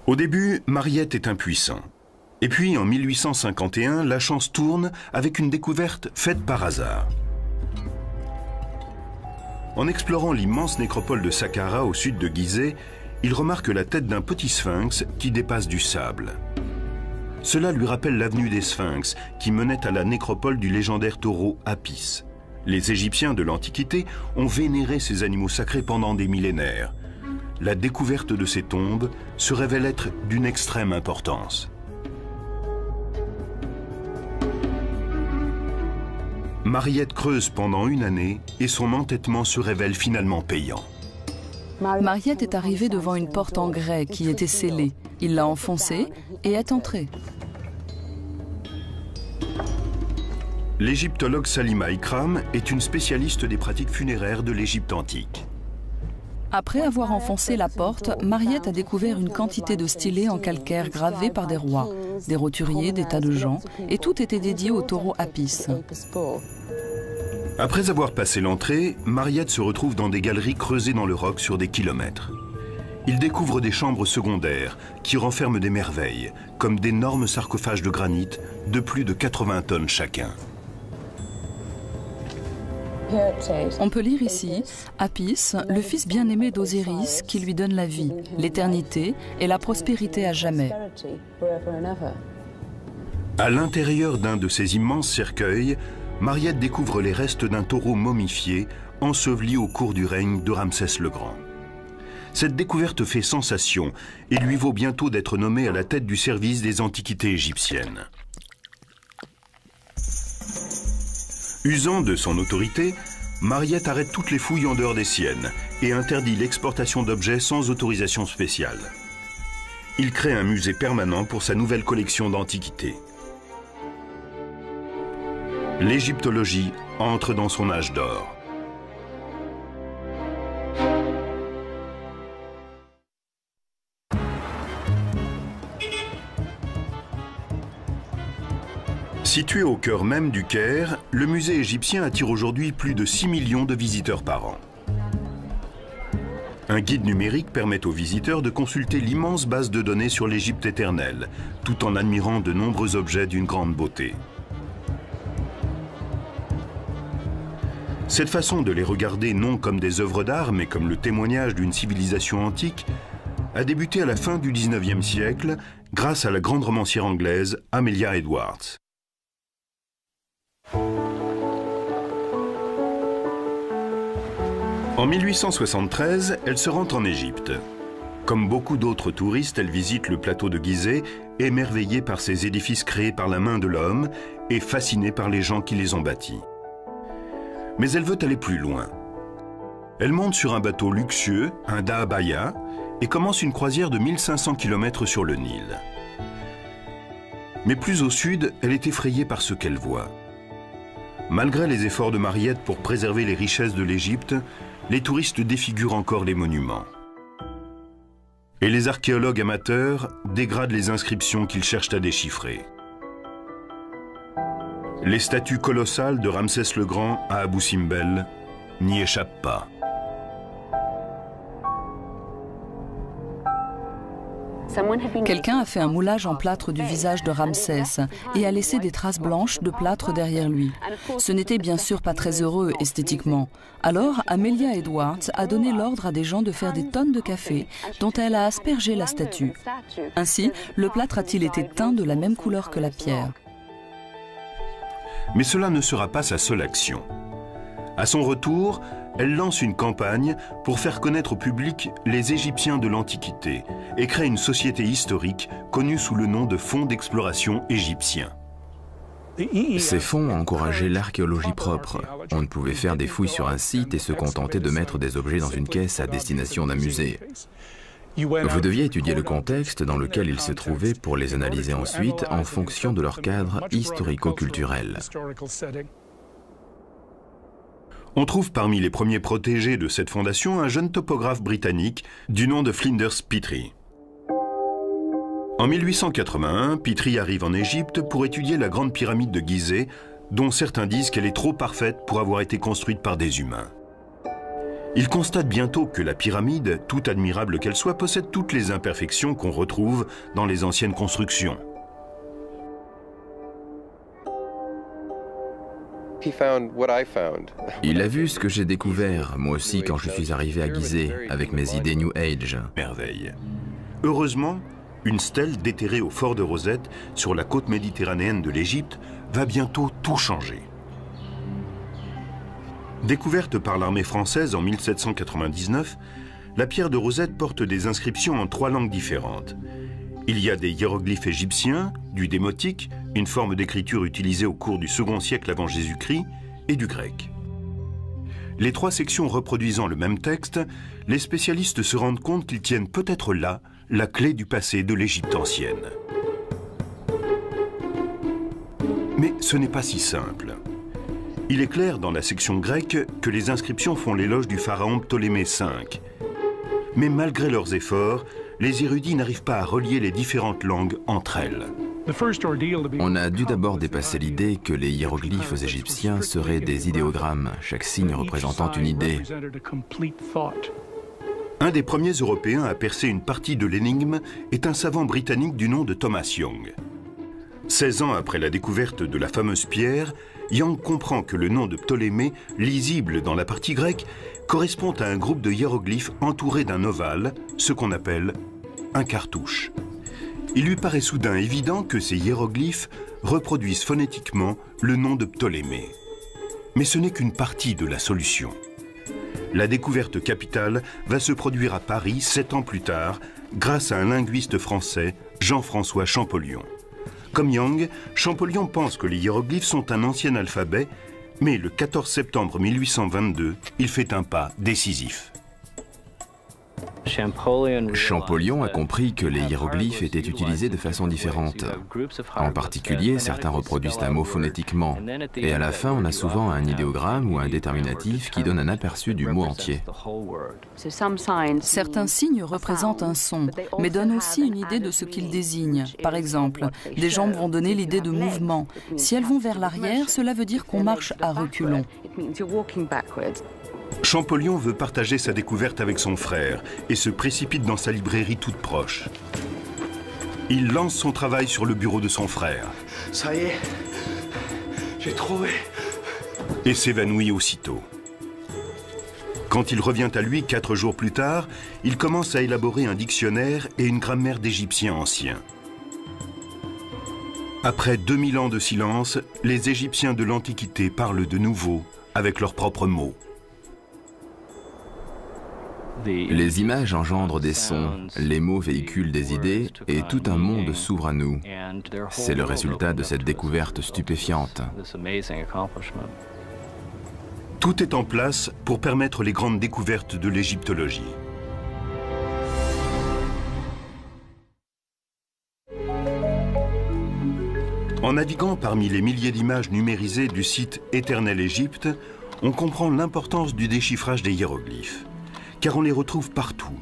Au début, Mariette est impuissant. Et puis, en 1851, la chance tourne avec une découverte faite par hasard. En explorant l'immense nécropole de Saqqara au sud de Gizeh, il remarque la tête d'un petit sphinx qui dépasse du sable. Cela lui rappelle l'avenue des Sphinx qui menait à la nécropole du légendaire taureau Apis. Les Égyptiens de l'Antiquité ont vénéré ces animaux sacrés pendant des millénaires. La découverte de ces tombes se révèle être d'une extrême importance. Mariette creuse pendant une année et son entêtement se révèle finalement payant. Mariette est arrivée devant une porte en grès qui était scellée. Il l'a enfoncée et est entré. L'égyptologue Salima Ikram est une spécialiste des pratiques funéraires de l'Égypte antique. Après avoir enfoncé la porte, Mariette a découvert une quantité de stylés en calcaire gravés par des rois, des roturiers, des tas de gens, et tout était dédié au taureau Apis. Après avoir passé l'entrée, Mariette se retrouve dans des galeries creusées dans le roc sur des kilomètres. Il découvre des chambres secondaires qui renferment des merveilles, comme d'énormes sarcophages de granit de plus de 80 tonnes chacun. On peut lire ici Apis, le fils bien-aimé d'Osiris qui lui donne la vie, l'éternité et la prospérité à jamais. À l'intérieur d'un de ces immenses cercueils, Mariette découvre les restes d'un taureau momifié enseveli au cours du règne de Ramsès le Grand. Cette découverte fait sensation et lui vaut bientôt d'être nommé à la tête du service des antiquités égyptiennes. Usant de son autorité, Mariette arrête toutes les fouilles en dehors des siennes et interdit l'exportation d'objets sans autorisation spéciale. Il crée un musée permanent pour sa nouvelle collection d'antiquités. L'égyptologie entre dans son âge d'or. Situé au cœur même du Caire, le musée égyptien attire aujourd'hui plus de 6 millions de visiteurs par an. Un guide numérique permet aux visiteurs de consulter l'immense base de données sur l'Égypte éternelle, tout en admirant de nombreux objets d'une grande beauté. Cette façon de les regarder non comme des œuvres d'art, mais comme le témoignage d'une civilisation antique, a débuté à la fin du XIXe siècle grâce à la grande romancière anglaise Amelia Edwards. En 1873, elle se rend en Égypte. Comme beaucoup d'autres touristes, elle visite le plateau de Gizeh, émerveillée par ces édifices créés par la main de l'homme et fascinée par les gens qui les ont bâtis. Mais elle veut aller plus loin. Elle monte sur un bateau luxueux, un dahabaya, et commence une croisière de 1500 km sur le Nil. Mais plus au sud, elle est effrayée par ce qu'elle voit. Malgré les efforts de Mariette pour préserver les richesses de l'Égypte, les touristes défigurent encore les monuments. Et les archéologues amateurs dégradent les inscriptions qu'ils cherchent à déchiffrer. Les statues colossales de Ramsès le Grand à Abou Simbel n'y échappent pas. Quelqu'un a fait un moulage en plâtre du visage de Ramsès et a laissé des traces blanches de plâtre derrière lui. Ce n'était bien sûr pas très heureux esthétiquement. Alors, Amelia Edwards a donné l'ordre à des gens de faire des tonnes de café dont elle a aspergé la statue. Ainsi, le plâtre a-t-il été teint de la même couleur que la pierre. Mais cela ne sera pas sa seule action. À son retour, elle lance une campagne pour faire connaître au public les Égyptiens de l'Antiquité et crée une société historique connue sous le nom de Fonds d'exploration égyptien. Ces fonds encourageaient l'archéologie propre. On ne pouvait faire des fouilles sur un site et se contenter de mettre des objets dans une caisse à destination d'un musée. Vous deviez étudier le contexte dans lequel ils se trouvaient pour les analyser ensuite en fonction de leur cadre historico-culturel. On trouve parmi les premiers protégés de cette fondation un jeune topographe britannique du nom de Flinders Petrie. En 1881, Petrie arrive en Égypte pour étudier la grande pyramide de Gizeh, dont certains disent qu'elle est trop parfaite pour avoir été construite par des humains. Il constate bientôt que la pyramide, toute admirable qu'elle soit, possède toutes les imperfections qu'on retrouve dans les anciennes constructions. Il a vu ce que j'ai découvert, moi aussi, quand je suis arrivé à Gizeh, avec mes idées New Age. Merveille. Heureusement, une stèle déterrée au fort de Rosette, sur la côte méditerranéenne de l'Égypte, va bientôt tout changer. Découverte par l'armée française en 1799, la pierre de Rosette porte des inscriptions en 3 langues différentes. Il y a des hiéroglyphes égyptiens, du démotique, une forme d'écriture utilisée au cours du second siècle avant Jésus-Christ, et du grec. Les 3 sections reproduisant le même texte, les spécialistes se rendent compte qu'ils tiennent peut-être là la clé du passé de l'Égypte ancienne. Mais ce n'est pas si simple. Il est clair dans la section grecque que les inscriptions font l'éloge du pharaon Ptolémée V. Mais malgré leurs efforts, les érudits n'arrivent pas à relier les différentes langues entre elles. On a dû d'abord dépasser l'idée que les hiéroglyphes égyptiens seraient des idéogrammes, chaque signe représentant une idée. Un des premiers Européens à percer une partie de l'énigme est un savant britannique du nom de Thomas Young. 16 ans après la découverte de la fameuse pierre, Young comprend que le nom de Ptolémée, lisible dans la partie grecque, correspond à un groupe de hiéroglyphes entourés d'un ovale, ce qu'on appelle un cartouche. Il lui paraît soudain évident que ces hiéroglyphes reproduisent phonétiquement le nom de Ptolémée. Mais ce n'est qu'une partie de la solution. La découverte capitale va se produire à Paris 7 ans plus tard, grâce à un linguiste français, Jean-François Champollion. Comme Young, Champollion pense que les hiéroglyphes sont un ancien alphabet, mais le 14 septembre 1822, il fait un pas décisif. Champollion a compris que les hiéroglyphes étaient utilisés de façon différente. En particulier, certains reproduisent un mot phonétiquement, et à la fin, on a souvent un idéogramme ou un déterminatif qui donne un aperçu du mot entier. Certains signes représentent un son, mais donnent aussi une idée de ce qu'ils désignent. Par exemple, des jambes vont donner l'idée de mouvement. Si elles vont vers l'arrière, cela veut dire qu'on marche à reculons. Champollion veut partager sa découverte avec son frère et se précipite dans sa librairie toute proche. Il lance son travail sur le bureau de son frère. Ça y est, j'ai trouvé. Et s'évanouit aussitôt. Quand il revient à lui 4 jours plus tard, il commence à élaborer un dictionnaire et une grammaire d'égyptien ancien. Après 2000 ans de silence, les Égyptiens de l'Antiquité parlent de nouveau avec leurs propres mots. Les images engendrent des sons, les mots véhiculent des idées et tout un monde s'ouvre à nous. C'est le résultat de cette découverte stupéfiante. Tout est en place pour permettre les grandes découvertes de l'égyptologie. En naviguant parmi les milliers d'images numérisées du site Éternel Égypte, on comprend l'importance du déchiffrage des hiéroglyphes, car on les retrouve partout.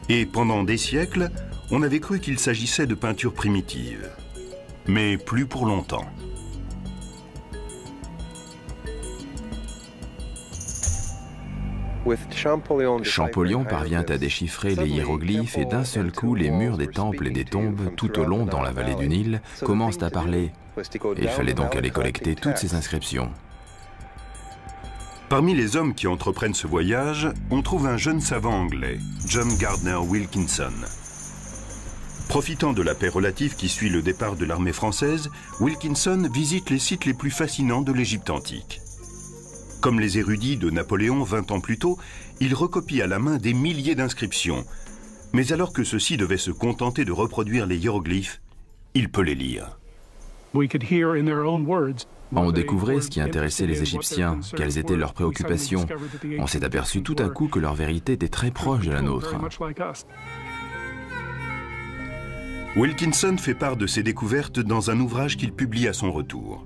Et pendant des siècles, on avait cru qu'il s'agissait de peintures primitives. Mais plus pour longtemps. Champollion parvient à déchiffrer les hiéroglyphes et d'un seul coup, les murs des temples et des tombes tout au long dans la vallée du Nil commencent à parler. Il fallait donc aller collecter toutes ces inscriptions. Parmi les hommes qui entreprennent ce voyage, on trouve un jeune savant anglais, John Gardner Wilkinson. Profitant de la paix relative qui suit le départ de l'armée française, Wilkinson visite les sites les plus fascinants de l'Égypte antique. Comme les érudits de Napoléon 20 ans plus tôt, il recopie à la main des milliers d'inscriptions. Mais alors que ceux-ci devaient se contenter de reproduire les hiéroglyphes, il peut les lire. On découvrait ce qui intéressait les Égyptiens, quelles étaient leurs préoccupations. On s'est aperçu tout à coup que leur vérité était très proche de la nôtre. Wilkinson fait part de ses découvertes dans un ouvrage qu'il publie à son retour.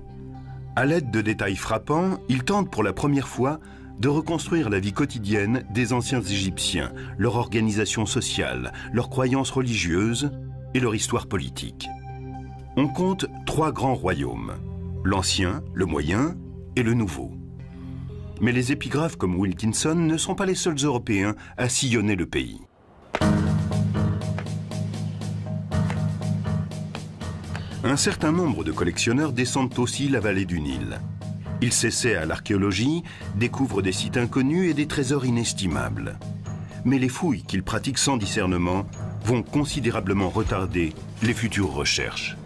À l'aide de détails frappants, il tente pour la première fois de reconstruire la vie quotidienne des anciens Égyptiens, leur organisation sociale, leurs croyances religieuses et leur histoire politique. On compte 3 grands royaumes, l'Ancien, le Moyen et le Nouveau. Mais les épigraphes comme Wilkinson ne sont pas les seuls Européens à sillonner le pays. Un certain nombre de collectionneurs descendent aussi la vallée du Nil. Ils s'essaient à l'archéologie, découvrent des sites inconnus et des trésors inestimables. Mais les fouilles qu'ils pratiquent sans discernement vont considérablement retarder les futures recherches.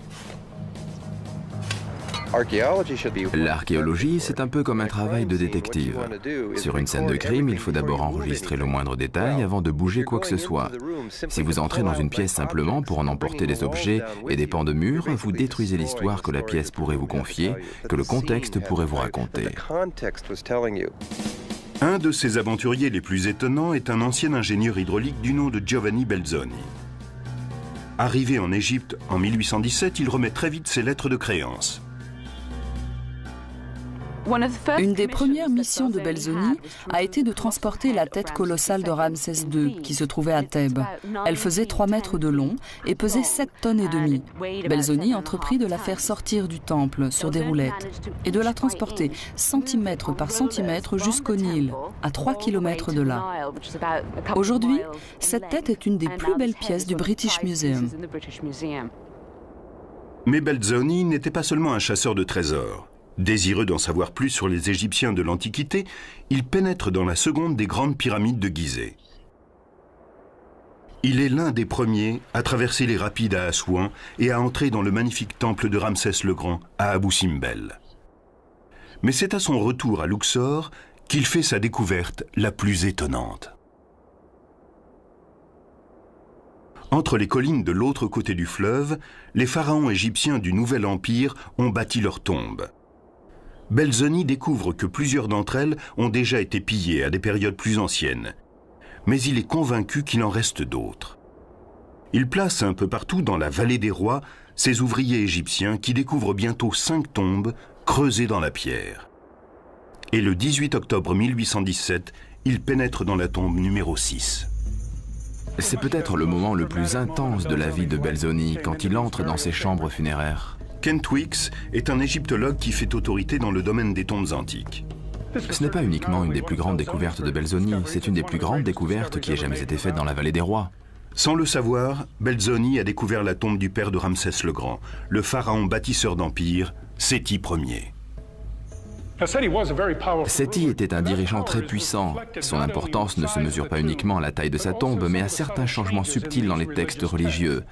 L'archéologie, c'est un peu comme un travail de détective. Sur une scène de crime, il faut d'abord enregistrer le moindre détail avant de bouger quoi que ce soit. Si vous entrez dans une pièce simplement pour en emporter des objets et des pans de mur, vous détruisez l'histoire que la pièce pourrait vous confier, que le contexte pourrait vous raconter. Un de ces aventuriers les plus étonnants est un ancien ingénieur hydraulique du nom de Giovanni Belzoni. Arrivé en Égypte en 1817, il remet très vite ses lettres de créance. Une des premières missions de Belzoni a été de transporter la tête colossale de Ramsès II, qui se trouvait à Thèbes. Elle faisait 3 mètres de long et pesait 7,5 tonnes. Belzoni entreprit de la faire sortir du temple sur des roulettes et de la transporter centimètre par centimètre jusqu'au Nil, à 3 km de là. Aujourd'hui, cette tête est une des plus belles pièces du British Museum. Mais Belzoni n'était pas seulement un chasseur de trésors. Désireux d'en savoir plus sur les Égyptiens de l'Antiquité, il pénètre dans la seconde des grandes pyramides de Gizeh. Il est l'un des premiers à traverser les rapides à Assouan et à entrer dans le magnifique temple de Ramsès le Grand à Abou Simbel. Mais c'est à son retour à Luxor qu'il fait sa découverte la plus étonnante. Entre les collines de l'autre côté du fleuve, les pharaons égyptiens du Nouvel Empire ont bâti leurs tombes. Belzoni découvre que plusieurs d'entre elles ont déjà été pillées à des périodes plus anciennes. Mais il est convaincu qu'il en reste d'autres. Il place un peu partout dans la vallée des rois ses ouvriers égyptiens qui découvrent bientôt 5 tombes creusées dans la pierre. Et le 18 octobre 1817, il pénètre dans la tombe numéro 6. C'est peut-être le moment le plus intense de la vie de Belzoni quand il entre dans ses chambres funéraires. Kent Weeks est un égyptologue qui fait autorité dans le domaine des tombes antiques. Ce n'est pas uniquement une des plus grandes découvertes de Belzoni, c'est une des plus grandes découvertes qui ait jamais été faite dans la vallée des rois. Sans le savoir, Belzoni a découvert la tombe du père de Ramsès le Grand, le pharaon bâtisseur d'empire, Séti Ier. Séti était un dirigeant très puissant. Son importance ne se mesure pas uniquement à la taille de sa tombe, mais à certains changements subtils dans les textes religieux.